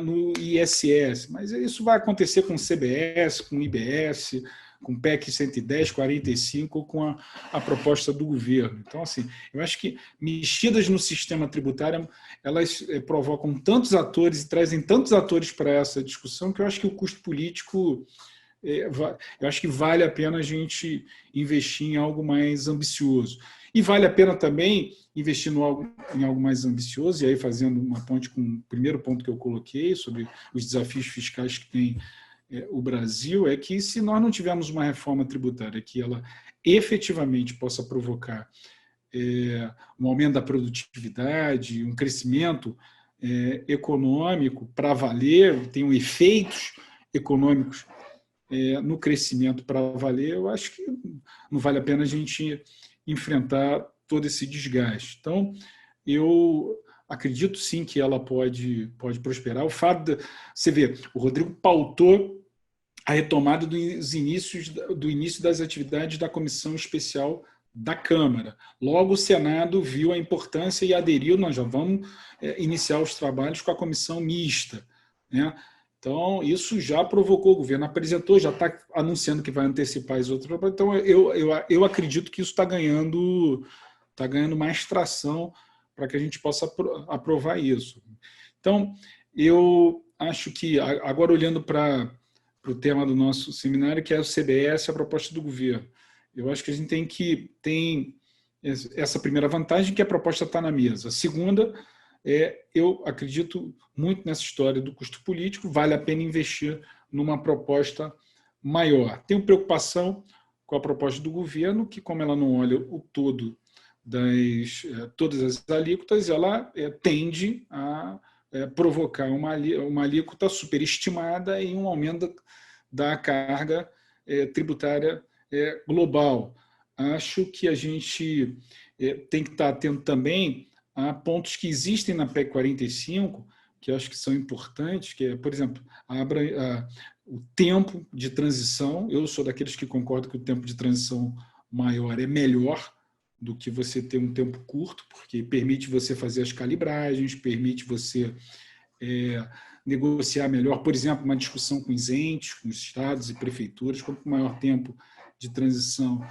no ISS. Mas isso vai acontecer com o CBS, com o IBS, com o PEC 110, 45, com a proposta do governo. Então, assim, eu acho que mexidas no sistema tributário, elas provocam tantos atores e trazem tantos atores para essa discussão que eu acho que o custo político, eu acho que vale a pena a gente investir em algo mais ambicioso. E vale a pena também investir em algo mais ambicioso, e aí fazendo uma ponte com o primeiro ponto que eu coloquei sobre os desafios fiscais que tem o Brasil, é que se nós não tivermos uma reforma tributária que ela efetivamente possa provocar um aumento da produtividade, um crescimento econômico para valer, tenham efeitos econômicos no crescimento para valer, eu acho que não vale a pena a gente enfrentar todo esse desgaste. Então, eu acredito sim que ela pode prosperar. O fato de você ver, o Rodrigo pautou a retomada do início das atividades da Comissão Especial da Câmara. Logo, o Senado viu a importância e aderiu. Nós já vamos iniciar os trabalhos com a comissão mista, né? Então, isso já provocou, o governo apresentou, já está anunciando que vai antecipar as outras. Então, eu acredito que isso está ganhando mais tração para que a gente possa aprovar isso. Então, eu acho que, agora olhando para o tema do nosso seminário, que é o CBS, a proposta do governo, eu acho que a gente tem essa primeira vantagem, que a proposta está na mesa. A segunda, eu acredito muito nessa história do custo político, vale a pena investir numa proposta maior. Tenho preocupação com a proposta do governo, que, como ela não olha o todo todas as alíquotas, ela tende a provocar uma alíquota superestimada e um aumento da carga tributária global. Acho que a gente tem que estar atento também a pontos que existem na PEC 45, que eu acho que são importantes, que é, por exemplo, o tempo de transição. Eu sou daqueles que concordam que o tempo de transição maior é melhor do que você ter um tempo curto, porque permite você fazer as calibragens, permite você negociar melhor, por exemplo, uma discussão com os entes, com os estados e prefeituras. Quanto maior tempo de transição,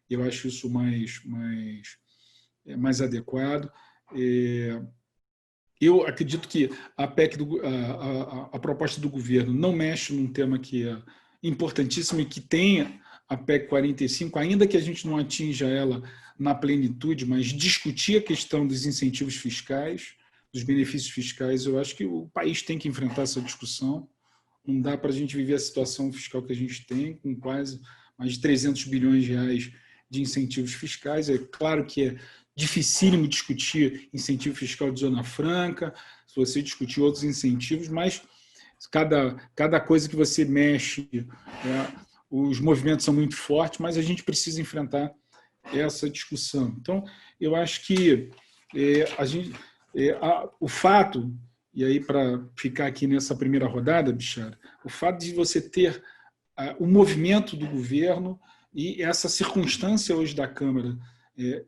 eu acho isso mais adequado. Eu acredito que a PEC, a proposta do governo não mexe num tema que é importantíssimo e que tem a PEC 45, ainda que a gente não atinja ela na plenitude, mas discutir a questão dos incentivos fiscais, dos benefícios fiscais. Eu acho que o país tem que enfrentar essa discussão. Não dá para a gente viver a situação fiscal que a gente tem, com quase mais de 300 bilhões de reais de incentivos fiscais. É claro que é dificílimo discutir incentivo fiscal de zona franca, se você discutir outros incentivos, mas cada coisa que você mexe, os movimentos são muito fortes, mas a gente precisa enfrentar essa discussão. Então, eu acho que o fato, e aí para ficar aqui nessa primeira rodada, Bichara, o fato de você ter o movimento do governo e essa circunstância hoje da Câmara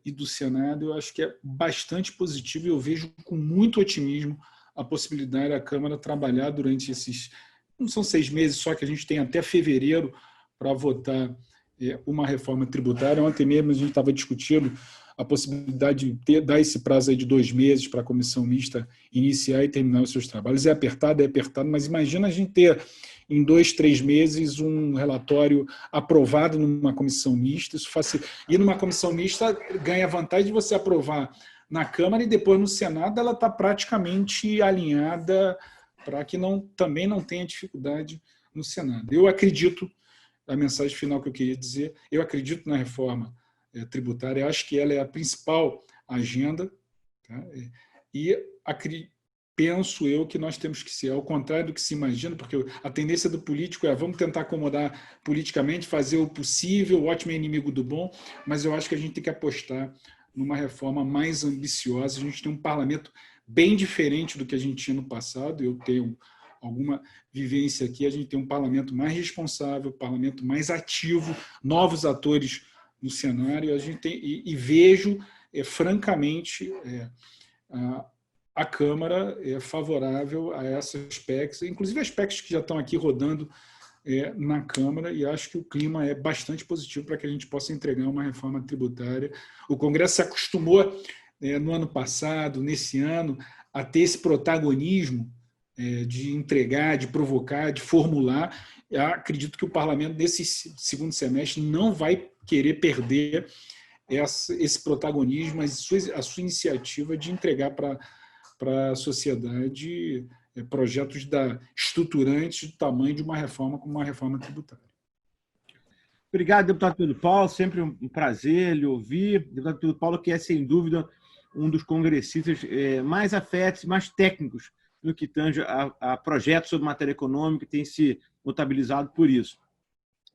e do Senado, eu acho que é bastante positivo e eu vejo com muito otimismo a possibilidade da Câmara trabalhar durante esses, não são 6 meses, só que a gente tem até fevereiro para votar uma reforma tributária. Ontem mesmo a gente estava discutindo a possibilidade de dar esse prazo aí de 2 meses para a comissão mista iniciar e terminar os seus trabalhos. É apertado, mas imagina a gente ter em 2, 3 meses um relatório aprovado numa comissão mista. E numa comissão mista ganha a vantagem de você aprovar na Câmara e depois no Senado ela está praticamente alinhada para que também não tenha dificuldade no Senado. Eu acredito, a mensagem final que eu queria dizer, eu acredito na reforma tributária, acho que ela é a principal agenda, tá? E penso eu que nós temos que ser, ao contrário do que se imagina, porque a tendência do político é vamos tentar acomodar politicamente, fazer o possível, o ótimo é inimigo do bom, mas eu acho que a gente tem que apostar numa reforma mais ambiciosa. A gente tem um parlamento bem diferente do que a gente tinha no passado, eu tenho alguma vivência aqui, a gente tem um parlamento mais responsável, um parlamento mais ativo, novos atores no cenário, a gente tem, e vejo, francamente, a Câmara é favorável a essas PECs, inclusive as PECs que já estão aqui rodando na Câmara, e acho que o clima é bastante positivo para que a gente possa entregar uma reforma tributária. O Congresso se acostumou no ano passado, nesse ano, a ter esse protagonismo de entregar, de provocar, de formular. Eu acredito que o Parlamento, nesse segundo semestre, não vai querer perder esse protagonismo, a sua iniciativa de entregar para a sociedade projetos estruturantes do tamanho de uma reforma como uma reforma tributária. Obrigado, deputado Pedro Paulo. Sempre um prazer lhe ouvir. Deputado Pedro Paulo, que é, sem dúvida, um dos congressistas mais afetos, mais técnicos no que tange a projetos sobre matéria econômica, tem se notabilizado por isso.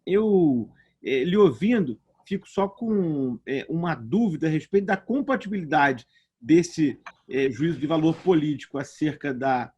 Eu, lhe ouvindo, fico só com uma dúvida a respeito da compatibilidade desse juízo de valor político acerca da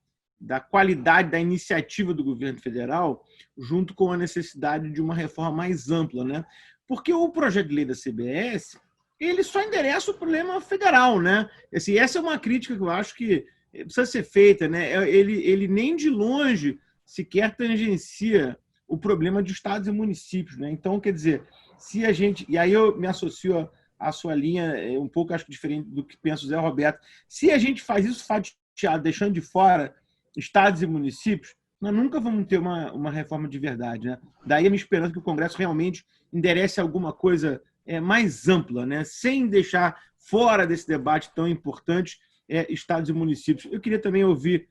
qualidade da iniciativa do governo federal, junto com a necessidade de uma reforma mais ampla, né? Porque o projeto de lei da CBS, ele só endereça o problema federal, né? Assim, essa é uma crítica que eu acho que precisa ser feita, né? Ele nem de longe sequer tangencia o problema de estados e municípios, né? Então, quer dizer, se a gente... E aí eu me associo à sua linha, um pouco, acho que diferente do que pensa o Zé Roberto. Se a gente faz isso fatiado, deixando de fora estados e municípios, nós nunca vamos ter uma reforma de verdade, né? Daí a minha esperança que o Congresso realmente enderece alguma coisa mais ampla, né? Sem deixar fora desse debate tão importante estados e municípios. Eu queria também ouvir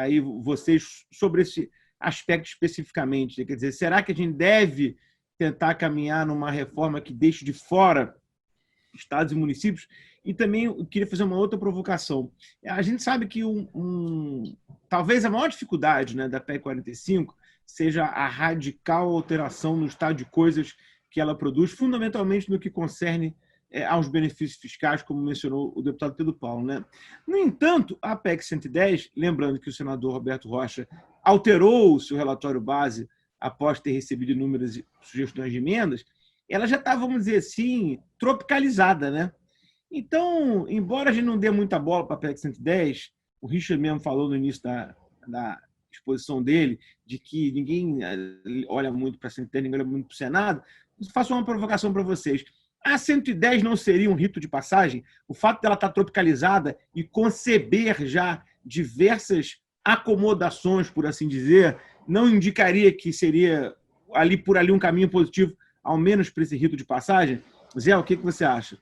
aí vocês sobre esse aspecto especificamente, né? Quer dizer, será que a gente deve tentar caminhar numa reforma que deixe de fora estados e municípios? E também eu queria fazer uma outra provocação. A gente sabe que talvez a maior dificuldade, né, da PEC 45 seja a radical alteração no estado de coisas que ela produz, fundamentalmente no que concerne aos benefícios fiscais, como mencionou o deputado Pedro Paulo, né? No entanto, a PEC 110, lembrando que o senador Roberto Rocha alterou o seu relatório base após ter recebido inúmeras sugestões de emendas, ela já está, vamos dizer assim, tropicalizada, né? Então, embora a gente não dê muita bola para a PEC 110, o Richard mesmo falou no início da exposição dele, de que ninguém olha muito para a 110, ninguém olha muito para o Senado. Faço uma provocação para vocês. A 110 não seria um rito de passagem? O fato dela estar tropicalizada e conceber já diversas acomodações, por assim dizer, não indicaria que seria por ali um caminho positivo, ao menos para esse rito de passagem? Zé, o que você acha?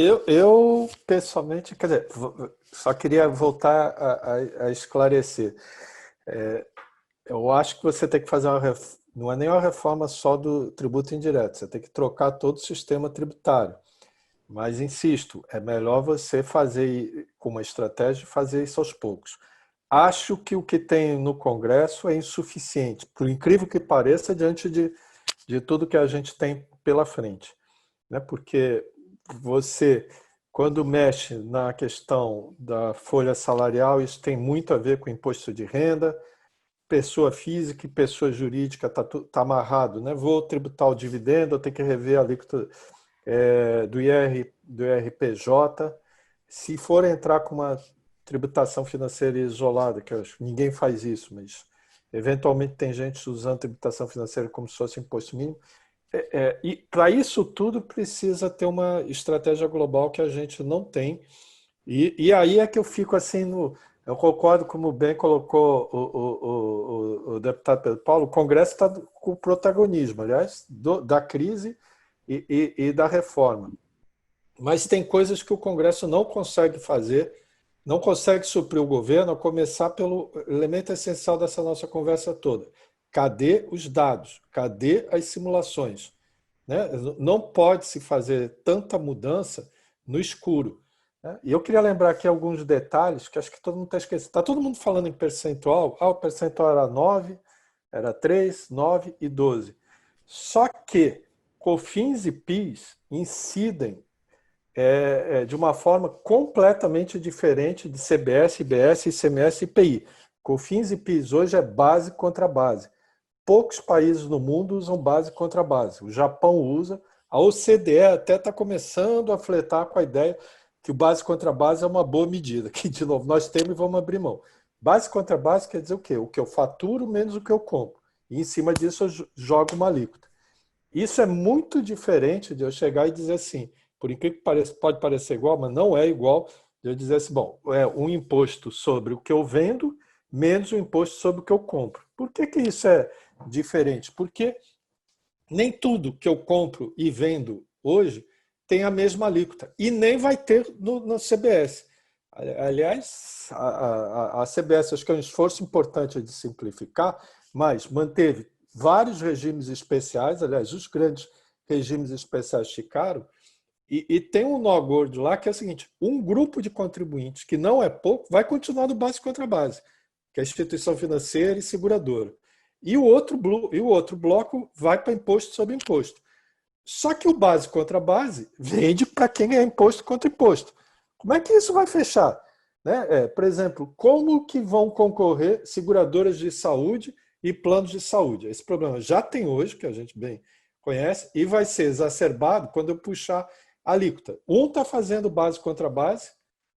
Eu pessoalmente, quer dizer, só queria voltar a esclarecer. Eu acho que você tem que fazer não é nem uma reforma só do tributo indireto, você tem que trocar todo o sistema tributário. Mas, insisto, é melhor você fazer com uma estratégia e fazer isso aos poucos. Acho que o que tem no Congresso é insuficiente, por incrível que pareça, diante de tudo que a gente tem pela frente, né? Porque você, quando mexe na questão da folha salarial, isso tem muito a ver com imposto de renda, pessoa física e pessoa jurídica tá amarrado, né? Vou tributar o dividendo, eu tenho que rever a alíquota do IRPJ. Se for entrar com uma tributação financeira isolada, que eu acho que ninguém faz isso, mas eventualmente tem gente usando tributação financeira como se fosse imposto mínimo. E para isso tudo precisa ter uma estratégia global que a gente não tem. E aí é que eu fico assim Eu concordo, como bem colocou o deputado Pedro Paulo, o Congresso está com o protagonismo, aliás, da crise e da reforma. Mas tem coisas que o Congresso não consegue fazer, não consegue suprir o governo, a começar pelo elemento essencial dessa nossa conversa toda. Cadê os dados? Cadê as simulações? Né? Não pode se fazer tanta mudança no escuro. E eu queria lembrar aqui alguns detalhes que acho que todo mundo está esquecendo. Está todo mundo falando em percentual. O percentual era 9, era 3, 9 e 12. Só que COFINS e PIS incidem de uma forma completamente diferente de CBS, IBS, ICMS e IPI. COFINS e PIS hoje é base contra base. Poucos países no mundo usam base contra base. O Japão usa. A OCDE até está começando a flertar com a ideia que o base contra base é uma boa medida, que, de novo, nós temos e vamos abrir mão. Base contra base quer dizer o quê? O que eu faturo menos o que eu compro. E, em cima disso, eu jogo uma alíquota. Isso é muito diferente de eu chegar e dizer assim, por incrível que pareça, pode parecer igual, mas não é igual, de eu dizer assim, bom, é um imposto sobre o que eu vendo menos o imposto sobre o que eu compro. Por que isso é diferente? Porque nem tudo que eu compro e vendo hoje tem a mesma alíquota. E nem vai ter no CBS. Aliás, a CBS acho que é um esforço importante de simplificar, mas manteve vários regimes especiais, aliás, os grandes regimes especiais ficaram, e tem um nó gordo lá que é o seguinte, um grupo de contribuintes, que não é pouco, vai continuar do base contra base, que é a instituição financeira e seguradora. E o outro bloco vai para imposto sobre imposto. Só que o base contra base vende para quem é imposto contra imposto. Como é que isso vai fechar? Né? Por exemplo, como que vão concorrer seguradoras de saúde e planos de saúde? Esse problema já tem hoje, que a gente bem conhece, e vai ser exacerbado quando eu puxar a alíquota. Um está fazendo base contra base,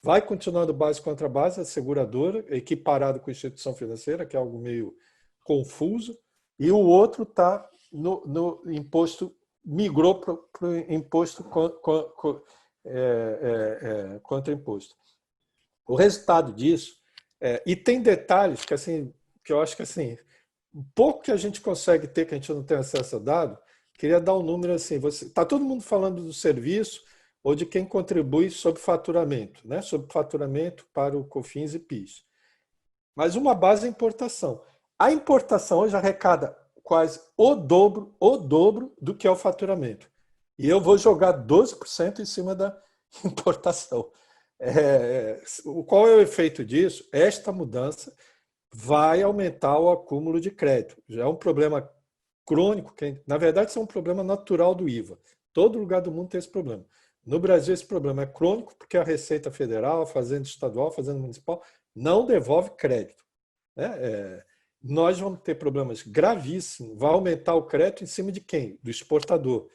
vai continuando base contra base, a seguradora, equiparado com a instituição financeira, que é algo meio confuso, e o outro está no imposto, migrou para o imposto contra imposto. O resultado disso, e tem detalhes que, assim, que eu acho que assim, um pouco que a gente consegue ter, que a gente não tem acesso a dado, queria dar um número assim, está todo mundo falando do serviço ou de quem contribui sobre faturamento, né? Sobre faturamento para o COFINS e PIS. Mas uma base é a importação. A importação hoje arrecada quase o dobro do que é o faturamento. E eu vou jogar 12% em cima da importação. Qual é o efeito disso? Esta mudança vai aumentar o acúmulo de crédito. Já é um problema crônico, que, na verdade, isso é um problema natural do IVA. Todo lugar do mundo tem esse problema. No Brasil, esse problema é crônico porque a Receita Federal, a Fazenda Estadual, a Fazenda Municipal não devolve crédito. Nós vamos ter problemas gravíssimos. Vai aumentar o crédito em cima de quem? Do exportador.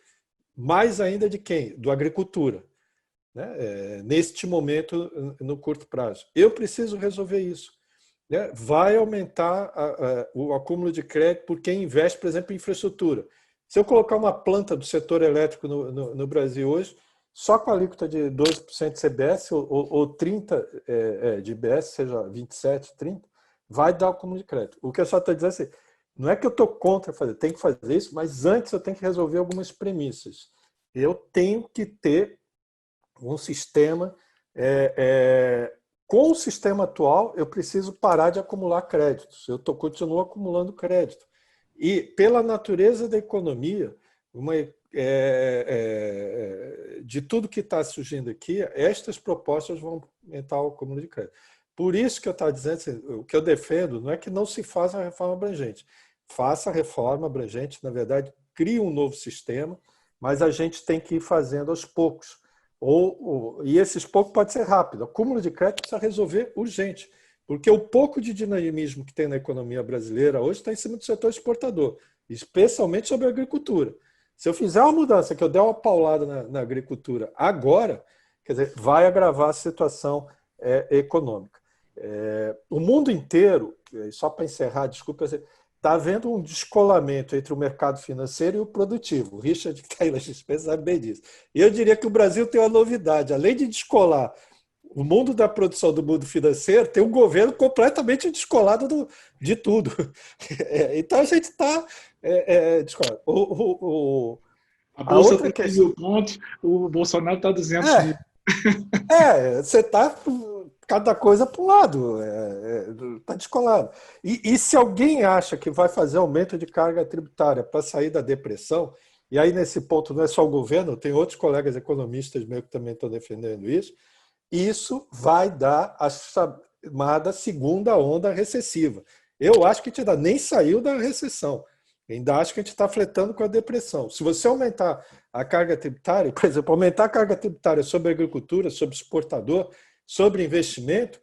Mais ainda de quem? Do agricultura. Neste momento, no curto prazo. Eu preciso resolver isso. Vai aumentar o acúmulo de crédito por quem investe, por exemplo, em infraestrutura. Se eu colocar uma planta do setor elétrico no Brasil hoje, só com a alíquota de 12% de CBS ou 30% de IBS, seja 27%, 30%, vai dar acúmulo de crédito. O que eu só estou dizendo é assim, não é que eu estou contra fazer, tem que fazer isso, mas antes eu tenho que resolver algumas premissas. Eu tenho que ter um sistema... Com o sistema atual, eu preciso parar de acumular créditos. Eu continuo acumulando crédito. E, pela natureza da economia, de tudo que está surgindo aqui, estas propostas vão aumentar o acúmulo de crédito. Por isso que eu estava dizendo, assim, o que eu defendo não é que não se faça a reforma abrangente. Faça a reforma abrangente, na verdade, crie um novo sistema, mas a gente tem que ir fazendo aos poucos. E esses poucos pode ser rápido. O acúmulo de crédito precisa resolver urgente, porque o pouco de dinamismo que tem na economia brasileira hoje está em cima do setor exportador, especialmente sobre a agricultura. Se eu fizer uma mudança, que eu der uma paulada na agricultura agora, quer dizer, vai agravar a situação econômica. O mundo inteiro, só para encerrar, desculpa, está havendo um descolamento entre o mercado financeiro e o produtivo. O Richard, que está aí na XP, sabe bem disso. E eu diria que o Brasil tem uma novidade. Além de descolar o mundo da produção do mundo financeiro tem um governo completamente descolado de tudo. Então a gente está descolado. A Bolsa outra está questão... 1.000 pontos, o Bolsonaro está 200 mil. Você está cada coisa para um lado, está descolado. E se alguém acha que vai fazer aumento de carga tributária para sair da depressão, e aí nesse ponto não é só o governo, tem outros colegas economistas meio que também estão defendendo isso vai dar a chamada segunda onda recessiva. Eu acho que a gente ainda nem saiu da recessão. Ainda acho que a gente está flertando com a depressão. Se você aumentar a carga tributária, por exemplo, aumentar a carga tributária sobre a agricultura, sobre exportador, sobre investimento,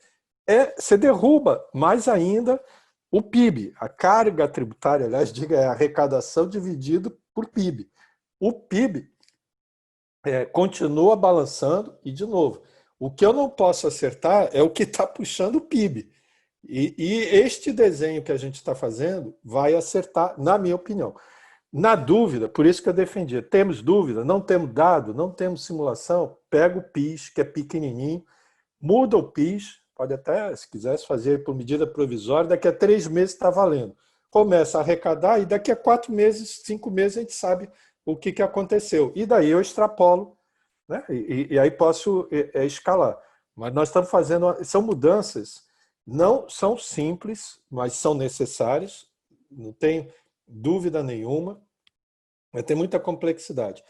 você derruba mais ainda o PIB. A carga tributária, aliás, é a arrecadação dividido por PIB. O PIB continua balançando e, de novo, o que eu não posso acertar é o que está puxando o PIB. E este desenho que a gente está fazendo vai acertar, na minha opinião. Na dúvida, por isso que eu defendia, temos dúvida, não temos dado, não temos simulação, pega o PIS, que é pequenininho, muda o PIS, pode até, se quisesse fazer por medida provisória, daqui a 3 meses está valendo. Começa a arrecadar e daqui a 4 meses, 5 meses a gente sabe o que aconteceu. E daí eu extrapolo, né? E aí posso escalar. Mas nós estamos fazendo, são mudanças, não são simples, mas são necessárias, não tem dúvida nenhuma, mas tem muita complexidade.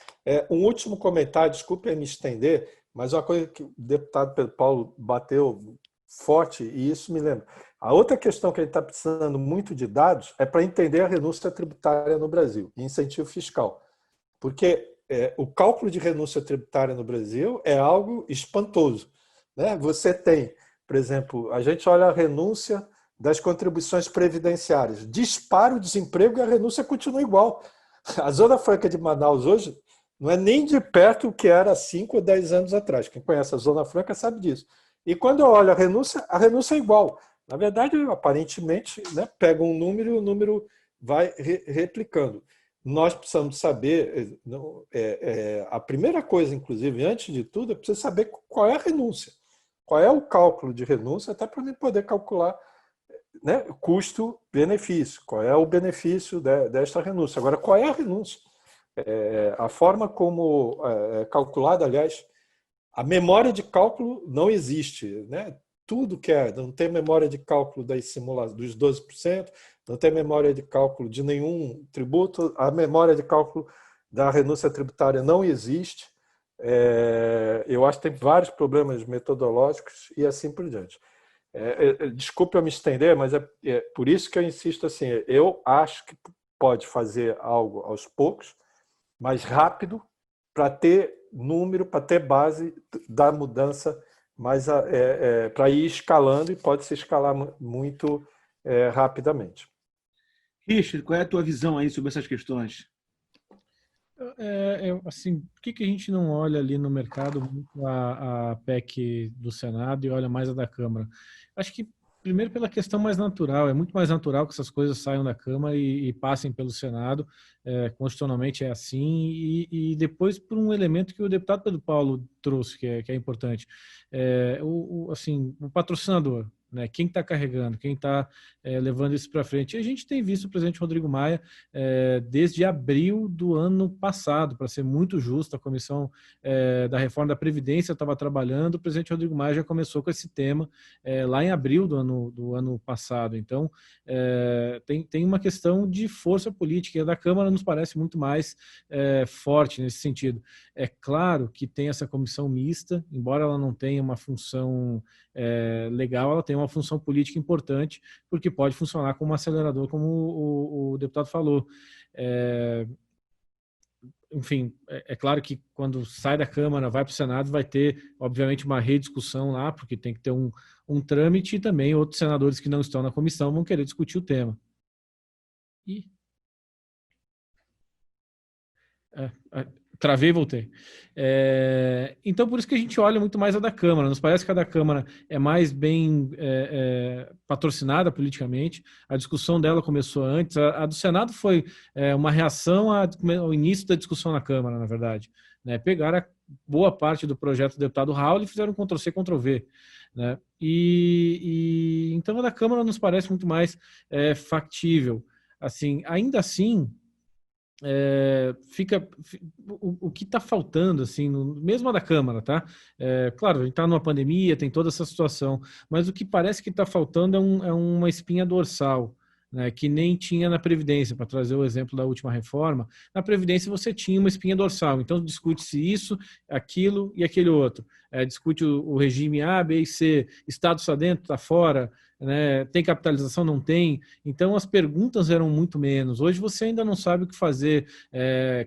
Um último comentário, desculpe me estender, mas uma coisa que o deputado Pedro Paulo bateu forte, e isso me lembra. A outra questão que a gente está precisando muito de dados é para entender a renúncia tributária no Brasil, e incentivo fiscal. Porque o cálculo de renúncia tributária no Brasil é algo espantoso, né? Você tem, por exemplo, a gente olha a renúncia das contribuições previdenciárias, dispara o desemprego e a renúncia continua igual. A Zona Franca de Manaus hoje não é nem de perto o que era 5 ou 10 anos atrás. Quem conhece a Zona Franca sabe disso. E quando eu olho a renúncia é igual. Na verdade, aparentemente, né, pega um número e o número vai replicando. Nós precisamos saber, a primeira coisa, inclusive, antes de tudo, é preciso saber qual é a renúncia. Qual é o cálculo de renúncia, até para poder calcular, né, custo-benefício. Qual é o benefício desta renúncia? Agora, qual é a renúncia? A forma como é calculada, aliás, a memória de cálculo não existe, né? Tudo não tem memória de cálculo dos 12%, não tem memória de cálculo de nenhum tributo, a memória de cálculo da renúncia tributária não existe. Eu acho que tem vários problemas metodológicos e assim por diante. Desculpe eu me estender, mas é por isso que eu insisto assim, eu acho que pode fazer algo aos poucos, mais rápido, para ter número, para ter base da mudança, mas para ir escalando, e pode se escalar muito rapidamente. Richard, qual é a tua visão aí sobre essas questões? Assim, por que a gente não olha ali no mercado muito a PEC do Senado e olha mais a da Câmara? Acho que, primeiro, pela questão mais natural. É muito mais natural que essas coisas saiam da Câmara e passem pelo Senado. Constitucionalmente é assim. E depois, por um elemento que o deputado Pedro Paulo trouxe, que é importante. O patrocinador. Né? Quem está carregando, quem está levando isso para frente. E a gente tem visto o presidente Rodrigo Maia desde abril do ano passado, para ser muito justo, a comissão da reforma da Previdência estava trabalhando, o presidente Rodrigo Maia já começou com esse tema lá em abril do ano passado. Então, tem uma questão de força política, e a da Câmara nos parece muito mais forte nesse sentido. É claro que tem essa comissão mista, embora ela não tenha uma função legal, ela tem uma função política importante, porque pode funcionar como um acelerador, como o deputado falou. Enfim, é claro que quando sai da Câmara, vai para o Senado, vai ter, obviamente, uma rediscussão lá, porque tem que ter um trâmite, e também outros senadores que não estão na comissão vão querer discutir o tema. Travei e voltei. Então, por isso que a gente olha muito mais a da Câmara. Nos parece que a da Câmara é mais bem patrocinada politicamente. A discussão dela começou antes. A do Senado foi uma reação ao início da discussão na Câmara, na verdade. né? Pegaram boa parte do projeto do deputado Raul e fizeram um Ctrl-C, Ctrl-V, né? Então a da Câmara nos parece muito mais factível. Assim, ainda assim, o que está faltando, assim, mesmo a da Câmara, tá? Claro, a gente está numa pandemia, tem toda essa situação, mas o que parece que está faltando é uma espinha dorsal, né, que nem tinha na Previdência, para trazer o exemplo da última reforma. Na Previdência você tinha uma espinha dorsal, então discute-se isso, aquilo e aquele outro. Discute o regime A, B e C, Estado está dentro, está fora, né, tem capitalização, não tem. Então as perguntas eram muito menos. Hoje você ainda não sabe o que fazer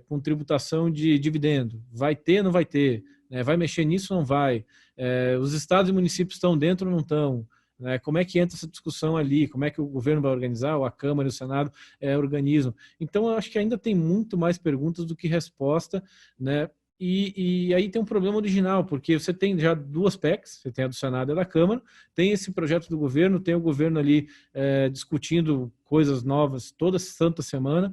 com tributação de dividendo. Vai ter, não vai ter? Vai mexer nisso, não vai? Os estados e municípios estão dentro ou não estão? Como é que entra essa discussão ali? Como é que o governo vai organizar? Ou a Câmara e o Senado organizam? Então, eu acho que ainda tem muito mais perguntas do que resposta, né? E aí tem um problema original, porque você tem já duas PECs, você tem a do Senado e a da Câmara, tem esse projeto do governo, tem o governo ali discutindo coisas novas toda santa semana,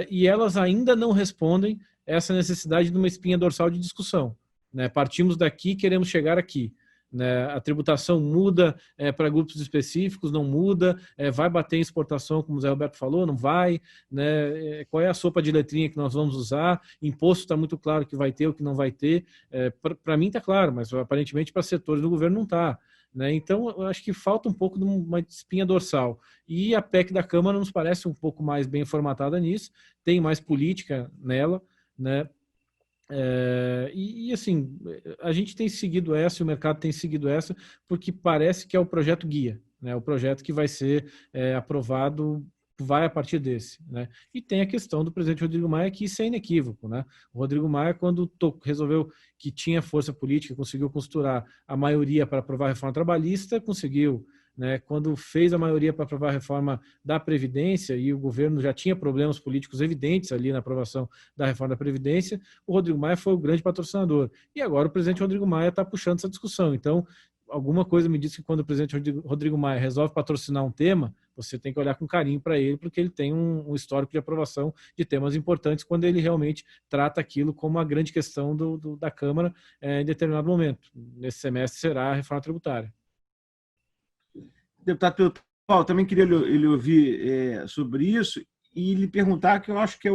e elas ainda não respondem essa necessidade de uma espinha dorsal de discussão, né? Partimos daqui, queremos chegar aqui. Né, a tributação muda para grupos específicos, não muda, vai bater em exportação, como o Zé Roberto falou, não vai, né, qual é a sopa de letrinha que nós vamos usar, imposto está muito claro que vai ter, o que não vai ter, para mim está claro, mas aparentemente para setores do governo não está. Né, então, eu acho que falta um pouco de uma espinha dorsal. E a PEC da Câmara nos parece um pouco mais bem formatada nisso, tem mais política nela, né? Assim, a gente tem seguido essa, o mercado tem seguido essa, porque parece que é o projeto guia, né? O projeto que vai ser aprovado vai a partir desse, né? E tem a questão do presidente Rodrigo Maia, que isso é inequívoco, né? O Rodrigo Maia, quando resolveu que tinha força política, conseguiu costurar a maioria para aprovar a reforma trabalhista, conseguiu. Né, quando fez a maioria para aprovar a reforma da Previdência e o governo já tinha problemas políticos evidentes ali na aprovação da reforma da Previdência, o Rodrigo Maia foi o grande patrocinador. E agora o presidente Rodrigo Maia está puxando essa discussão. Então, alguma coisa me diz que quando o presidente Rodrigo Maia resolve patrocinar um tema, você tem que olhar com carinho para ele, porque ele tem um histórico de aprovação de temas importantes quando ele realmente trata aquilo como a grande questão da Câmara em determinado momento. Nesse semestre será a reforma tributária. Deputado Paulo, também queria ele ouvir sobre isso e lhe perguntar, que eu acho que é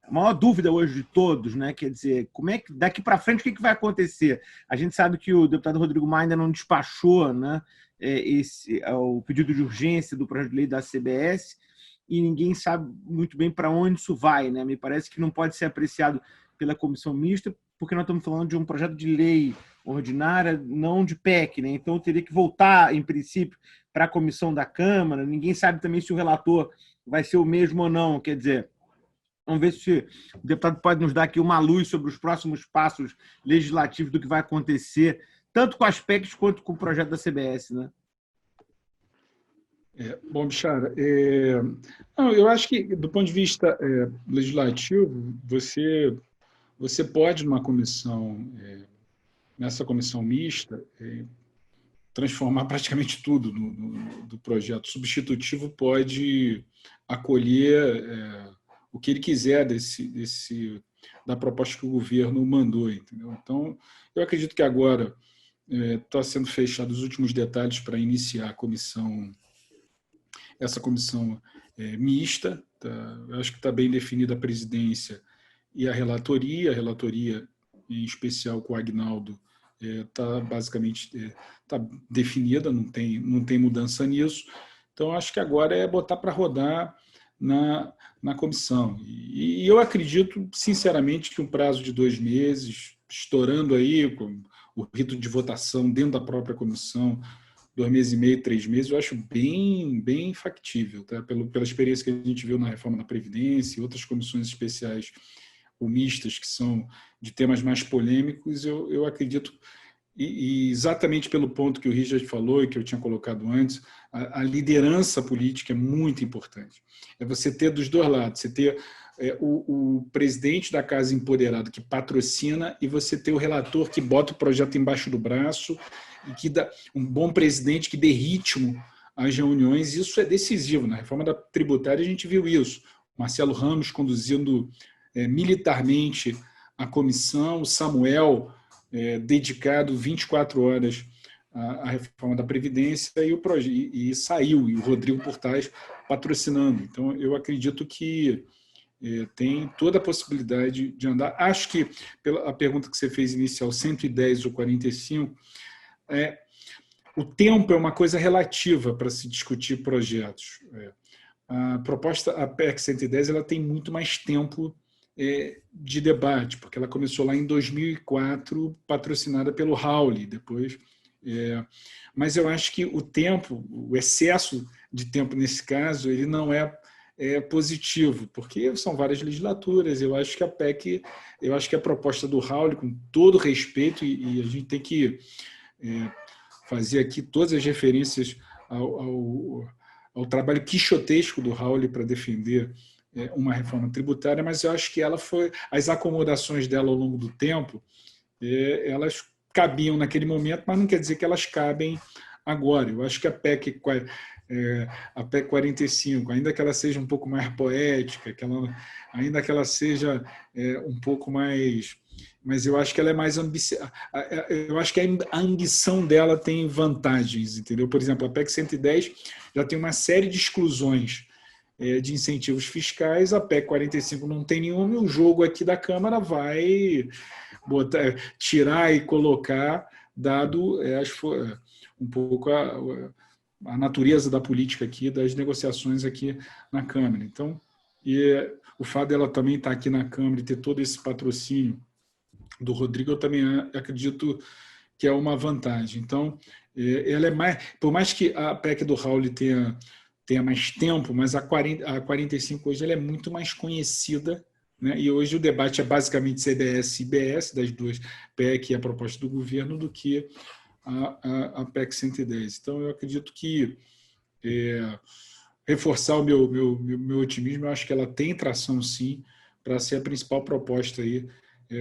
a maior dúvida hoje de todos, né? Quer dizer, como é que daqui para frente o que vai acontecer? A gente sabe que o deputado Rodrigo Maia ainda não despachou, né, o pedido de urgência do projeto de lei da CBS e ninguém sabe muito bem para onde isso vai, né? Me parece que não pode ser apreciado pela comissão mista, porque nós estamos falando de um projeto de lei ordinária, não de PEC, né? Então teria que voltar, em princípio, para a comissão da Câmara. Ninguém sabe também se o relator vai ser o mesmo ou não. Quer dizer, vamos ver se o deputado pode nos dar aqui uma luz sobre os próximos passos legislativos do que vai acontecer, tanto com as PECs quanto com o projeto da CBS, né? Bom, Bichara, eu acho que, do ponto de vista legislativo, você pode, nessa comissão mista, transformar praticamente tudo do projeto. O substitutivo pode acolher o que ele quiser da proposta que o governo mandou, entendeu? Então, eu acredito que agora está sendo fechado os últimos detalhes para iniciar essa comissão mista. Tá? Eu acho que está bem definida a presidência e a relatoria em especial com o Agnaldo, está basicamente definida, não tem mudança nisso. Então, acho que agora é botar para rodar na comissão. E eu acredito, sinceramente, que um prazo de 2 meses, estourando aí com o rito de votação dentro da própria comissão, 2 meses e meio, 3 meses, eu acho bem, bem factível, tá? Pela experiência que a gente viu na reforma da Previdência e outras comissões especiais ou mistas, que são de temas mais polêmicos, eu acredito, e exatamente pelo ponto que o Richard falou e que eu tinha colocado antes, a liderança política é muito importante. É você ter dos dois lados, você ter o presidente da Casa Empoderado que patrocina e você ter o relator que bota o projeto embaixo do braço e que dá um bom presidente que dê ritmo às reuniões. Isso é decisivo. Na reforma da tributária a gente viu isso. Marcelo Ramos conduzindo militarmente a comissão, o Samuel, dedicado 24 horas à reforma da Previdência, e saiu, e o Rodrigo Portais patrocinando. Então, eu acredito que tem toda a possibilidade de andar. Acho que, pela a pergunta que você fez inicial, 110 ou 45, o tempo é uma coisa relativa para se discutir projetos. A proposta, a PEC 110, ela tem muito mais tempo de debate, porque ela começou lá em 2004, patrocinada pelo Hawley, depois. Mas eu acho que o tempo, o excesso de tempo nesse caso, ele não é positivo, porque são várias legislaturas. Eu acho que a PEC, eu acho que a proposta do Hawley, com todo respeito, e a gente tem que fazer aqui todas as referências ao trabalho quixotesco do Hawley para defender uma reforma tributária, mas eu acho que as acomodações dela ao longo do tempo, elas cabiam naquele momento, mas não quer dizer que elas cabem agora. Eu acho que a PEC 45, ainda que ela seja um pouco mais poética, ainda que ela seja um pouco mais... Mas eu acho que ela é mais ambiciosa. Eu acho que a ambição dela tem vantagens, entendeu? Por exemplo, a PEC 110 já tem uma série de exclusões de incentivos fiscais, a PEC 45 não tem nenhuma, e o jogo aqui da Câmara vai tirar e colocar, dado um pouco a natureza da política aqui, das negociações aqui na Câmara. Então, o fato dela também estar aqui na Câmara e ter todo esse patrocínio do Rodrigo, eu também acredito que é uma vantagem. Então, ela é mais, por mais que a PEC do Hawley tenha mais tempo, mas a 45 hoje ela é muito mais conhecida, né? E hoje o debate é basicamente CDS e IBS, das duas, PEC e a proposta do governo, do que a PEC 110. Então, eu acredito que reforçar o meu otimismo, eu acho que ela tem tração, sim, para ser a principal proposta aí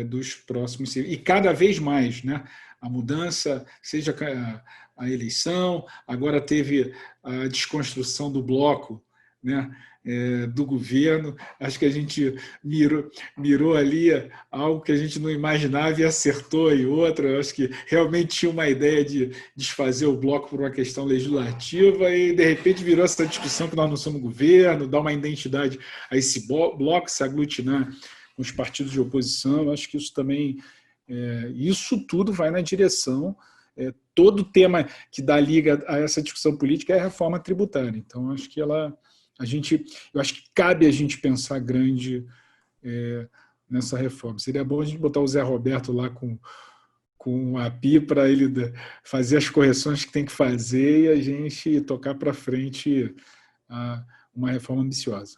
dos próximos... E cada vez mais, né? A mudança, seja a eleição, agora teve a desconstrução do bloco, né? Do governo. Acho que a gente mirou ali algo que a gente não imaginava e acertou em outra. Eu acho que realmente tinha uma ideia de desfazer o bloco por uma questão legislativa e, de repente, virou essa discussão que nós não somos governo, dar uma identidade a esse bloco, se aglutinar com os partidos de oposição. Eu acho que isso também... isso tudo vai na direção... todo tema que dá liga a essa discussão política é a reforma tributária. Então, acho que eu acho que cabe a gente pensar grande nessa reforma. Seria bom a gente botar o Zé Roberto lá com a API para ele fazer as correções que tem que fazer e a gente tocar para frente uma reforma ambiciosa.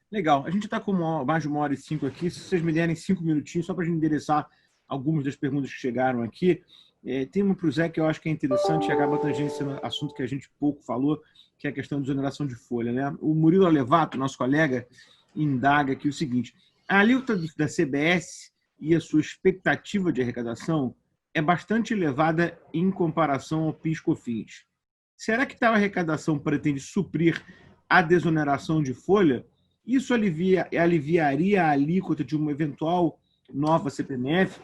Legal. A gente está com mais de 1h05 aqui. Se vocês me derem 5 minutinhos, só para a gente endereçar algumas das perguntas que chegaram aqui. Tem uma para o Zé que eu acho que é interessante e acaba tangenciando assunto que a gente pouco falou, que é a questão de exoneração de folha, né? O Murilo Alevato, nosso colega, indaga aqui o seguinte: a alíquota da CBS e a sua expectativa de arrecadação é bastante elevada em comparação ao PIS/COFINS. Será que tal arrecadação pretende suprir a desoneração de folha? Isso aliviaria a alíquota de uma eventual nova CPMF?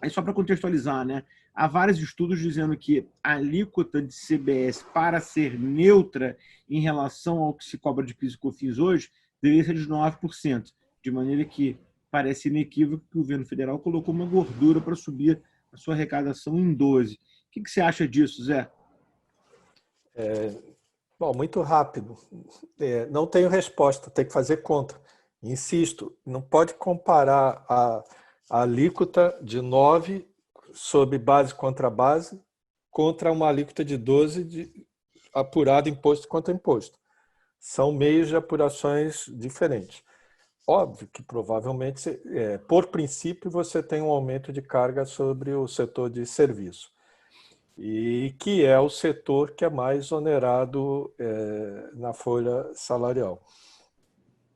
Aí só para contextualizar, né? Há vários estudos dizendo que a alíquota de CBS, para ser neutra em relação ao que se cobra de PIS e COFINS hoje, deveria ser de 9%, de maneira que parece inequívoco que o governo federal colocou uma gordura para subir a sua arrecadação em 12%. O que você acha disso, Zé? Bom, muito rápido. Não tenho resposta, tem que fazer conta. Insisto, não pode comparar a alíquota de 9% sob base contra base contra uma alíquota de 12% apurado imposto contra imposto. São meios de apurações diferentes. Óbvio que provavelmente, por princípio, você tem um aumento de carga sobre o setor de serviço, e que é o setor que é mais onerado na folha salarial.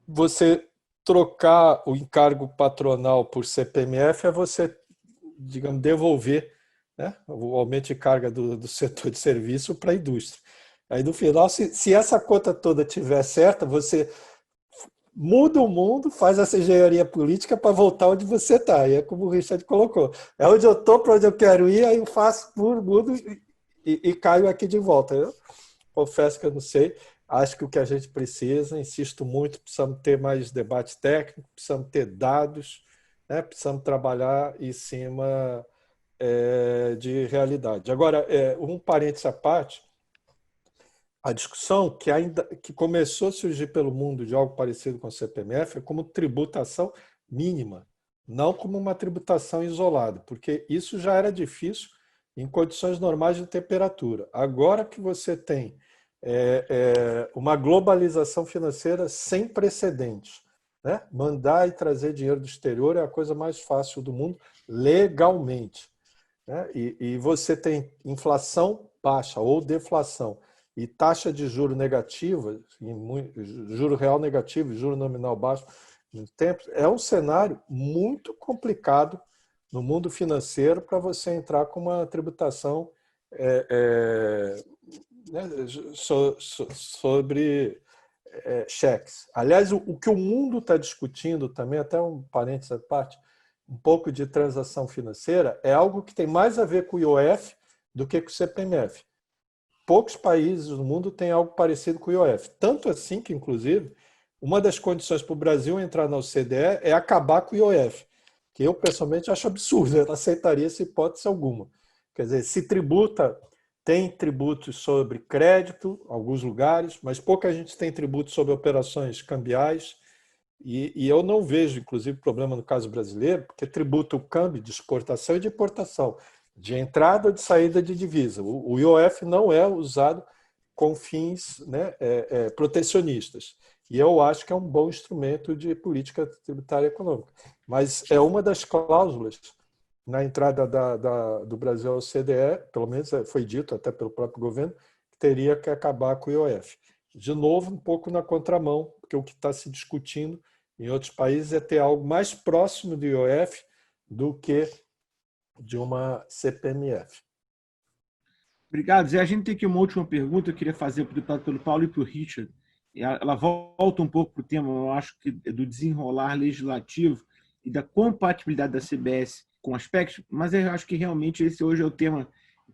Você trocar o encargo patronal por CPMF é você, digamos, devolver, né, o aumento de carga do setor de serviço para a indústria. Aí, no final, se essa conta toda estiver certa, você muda o mundo, faz essa engenharia política para voltar onde você está. E é como o Richard colocou. É onde eu estou, para onde eu quero ir, aí eu faço, mudo e caio aqui de volta. Eu confesso que eu não sei. Acho que o que a gente precisa, insisto muito, precisamos ter mais debate técnico, precisamos ter dados, né? Precisamos trabalhar em cima de realidade. Agora, um parênteses à parte, a discussão que começou a surgir pelo mundo de algo parecido com o CPMF é como tributação mínima, não como uma tributação isolada, porque isso já era difícil em condições normais de temperatura. Agora que você tem uma globalização financeira sem precedentes, né? Mandar e trazer dinheiro do exterior é a coisa mais fácil do mundo legalmente, né? E você tem inflação baixa ou deflação e taxa de juro negativa, juro real negativo e juro nominal baixo no tempo, é um cenário muito complicado no mundo financeiro para você entrar com uma tributação né, sobre cheques. Aliás, o que o mundo está discutindo também, até um parênteses à parte, um pouco de transação financeira, é algo que tem mais a ver com o IOF do que com o CPMF. Poucos países no mundo têm algo parecido com o IOF. Tanto assim que, inclusive, uma das condições para o Brasil entrar na OCDE é acabar com o IOF, que eu, pessoalmente, acho absurdo. Eu não aceitaria essa hipótese alguma. Quer dizer, se tributa, tem tributos sobre crédito, em alguns lugares, mas pouca gente tem tributos sobre operações cambiais. E eu não vejo, inclusive, problema no caso brasileiro, porque tributa o câmbio de exportação e de importação, de entrada ou de saída de divisa. O IOF não é usado com fins, né, protecionistas. E eu acho que é um bom instrumento de política tributária econômica. Mas é uma das cláusulas na entrada do Brasil ao OCDE, pelo menos foi dito até pelo próprio governo, que teria que acabar com o IOF. De novo, um pouco na contramão, porque o que está se discutindo em outros países é ter algo mais próximo do IOF do que de uma CPMF. Obrigado, Zé. A gente tem aqui uma última pergunta que eu queria fazer para o deputado Pedro Paulo e para o Richard. Ela volta um pouco para o tema, eu acho, que do desenrolar legislativo e da compatibilidade da CBS com aspectos, mas eu acho que realmente esse hoje é o tema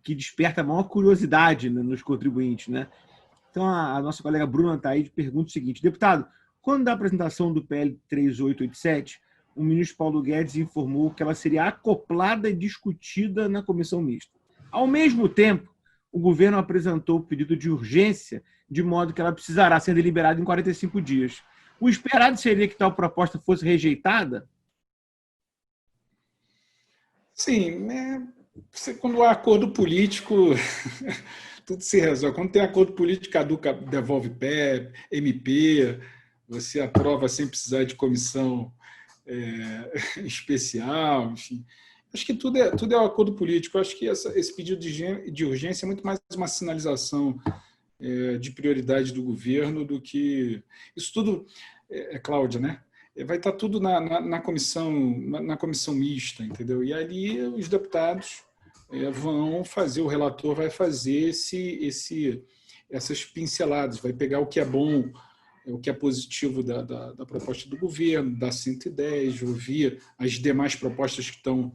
que desperta a maior curiosidade, né, nos contribuintes, né? Então, a nossa colega Bruna Taide pergunta o seguinte: deputado, quando da apresentação do PL 3887, o ministro Paulo Guedes informou que ela seria acoplada e discutida na comissão mista. Ao mesmo tempo, o governo apresentou o pedido de urgência, de modo que ela precisará ser deliberada em 45 dias. O esperado seria que tal proposta fosse rejeitada? Sim, quando há acordo político, tudo se resolve. Quando tem acordo político, caduca, devolve PEP, MP, você aprova sem precisar de comissão especial, enfim. Acho que tudo é um acordo político. Acho que esse pedido de urgência é muito mais uma sinalização de prioridade do governo do que... Isso tudo, Cláudia, né? Vai estar tudo na comissão mista, entendeu? E ali os deputados vão fazer, o relator vai fazer essas pinceladas, vai pegar o que é bom, o que é positivo da proposta do governo, da 110, ouvir as demais propostas que estão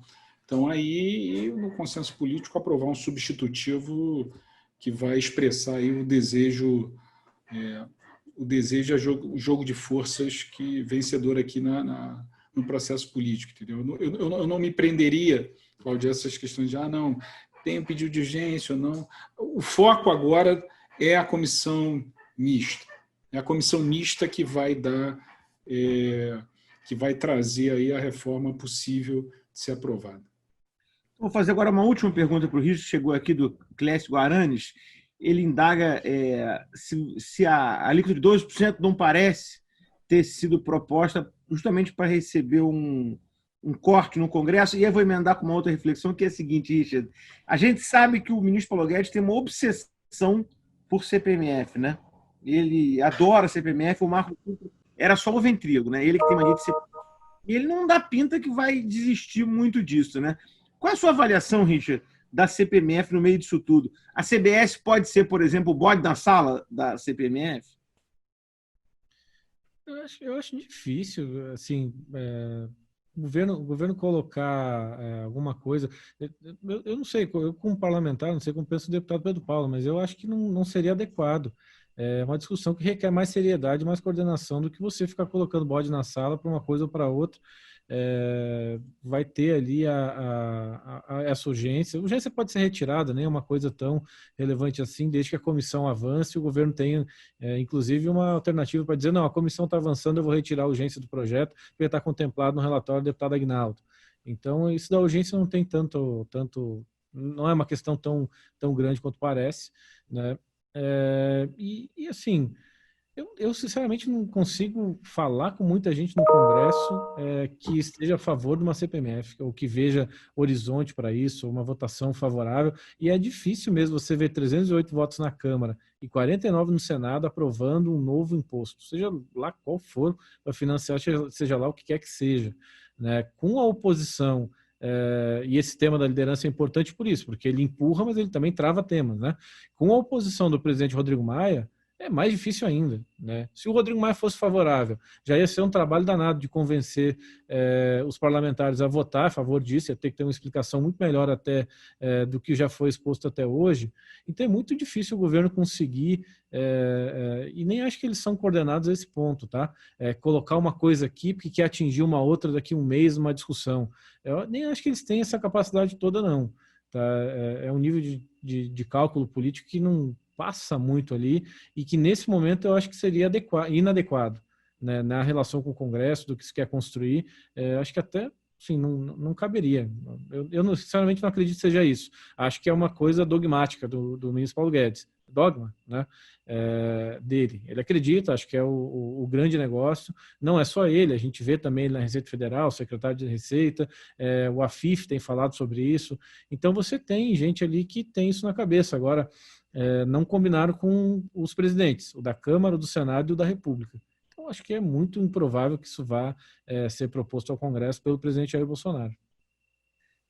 aí e, no consenso político, aprovar um substitutivo que vai expressar aí o desejo o jogo de forças que vencedor aqui no processo político, entendeu? Eu não me prenderia, Cláudia, essas questões de não, tem um pedido de urgência ou não. O foco agora é a comissão mista. É a comissão mista que vai que vai trazer aí a reforma possível de ser aprovada. Vou fazer agora uma última pergunta para o Richard, chegou aqui do Clécio Guaranes. Ele indaga se a alíquota de 12% não parece ter sido proposta justamente para receber um corte no Congresso. E eu vou emendar com uma outra reflexão, que é a seguinte, Richard. A gente sabe que o ministro Paulo Guedes tem uma obsessão por CPMF, né? Ele adora CPMF, o Marco era só o ventrílogo, né? Ele que tem mania de ser... E ele não dá pinta que vai desistir muito disso, né? Qual é a sua avaliação, Richard, da CPMF no meio disso tudo? A CBS pode ser, por exemplo, o bode na sala da CPMF? Eu acho difícil, assim, o governo colocar alguma coisa. Eu não sei, eu como parlamentar, não sei como pensa o deputado Pedro Paulo, mas eu acho que não seria adequado. É uma discussão que requer mais seriedade, mais coordenação do que você ficar colocando bode na sala para uma coisa ou para outra. Vai ter ali essa urgência. A urgência pode ser retirada, nem é uma coisa tão relevante assim, desde que a comissão avance e o governo tenha, inclusive, uma alternativa para dizer, não, a comissão está avançando, eu vou retirar a urgência do projeto, porque está contemplado no relatório do deputado Aguinaldo. Então, isso da urgência não tem tanto não é uma questão tão grande quanto parece, né? Assim, eu sinceramente não consigo falar com muita gente no Congresso que esteja a favor de uma CPMF, ou que veja horizonte para isso, uma votação favorável. E é difícil mesmo você ver 308 votos na Câmara e 49 no Senado aprovando um novo imposto, seja lá qual for, para financiar, seja lá o que quer que seja, né? Com a oposição. E esse tema da liderança é importante por isso, porque ele empurra, mas ele também trava temas, né? Com a oposição do presidente Rodrigo Maia, é mais difícil ainda, né? Se o Rodrigo Maia fosse favorável, já ia ser um trabalho danado de convencer os parlamentares a votar a favor disso, ia ter que ter uma explicação muito melhor até do que já foi exposto até hoje. Então é muito difícil o governo conseguir, e nem acho que eles são coordenados a esse ponto, tá? Colocar uma coisa aqui porque quer atingir uma outra daqui a um mês numa discussão. Eu nem acho que eles têm essa capacidade toda, não. Tá? É um nível de cálculo político que não passa muito ali e que nesse momento eu acho que seria inadequado, né, na relação com o Congresso, do que se quer construir. Acho que até assim, não caberia. Eu sinceramente não acredito que seja isso. Acho que é uma coisa dogmática do ministro Paulo Guedes. Dogma, né, dele. Ele acredita, acho que é o grande negócio. Não é só ele, a gente vê também na Receita Federal, o secretário de Receita, o AFIF tem falado sobre isso. Então você tem gente ali que tem isso na cabeça. Agora, não combinaram com os presidentes, o da Câmara, o do Senado e o da República. Então, acho que é muito improvável que isso vá ser proposto ao Congresso pelo presidente Jair Bolsonaro.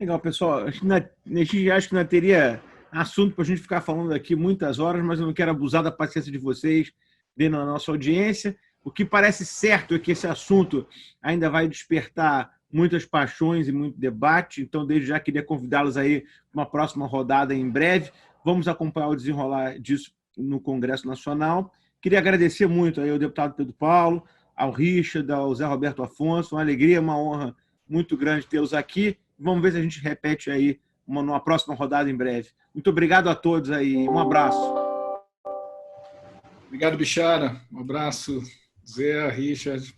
Legal, pessoal. Acho que não teria assunto para a gente ficar falando aqui muitas horas, mas eu não quero abusar da paciência de vocês dentro da nossa audiência. O que parece certo é que esse assunto ainda vai despertar muitas paixões e muito debate, então desde já queria convidá-los aí para uma próxima rodada em breve. Vamos acompanhar o desenrolar disso no Congresso Nacional. Queria agradecer muito aí ao deputado Pedro Paulo, ao Richard, ao Zé Roberto Afonso. Uma alegria, uma honra muito grande tê-los aqui. Vamos ver se a gente repete aí numa próxima rodada em breve. Muito obrigado a todos aí. Um abraço. Obrigado, Bichara. Um abraço, Zé, Richard.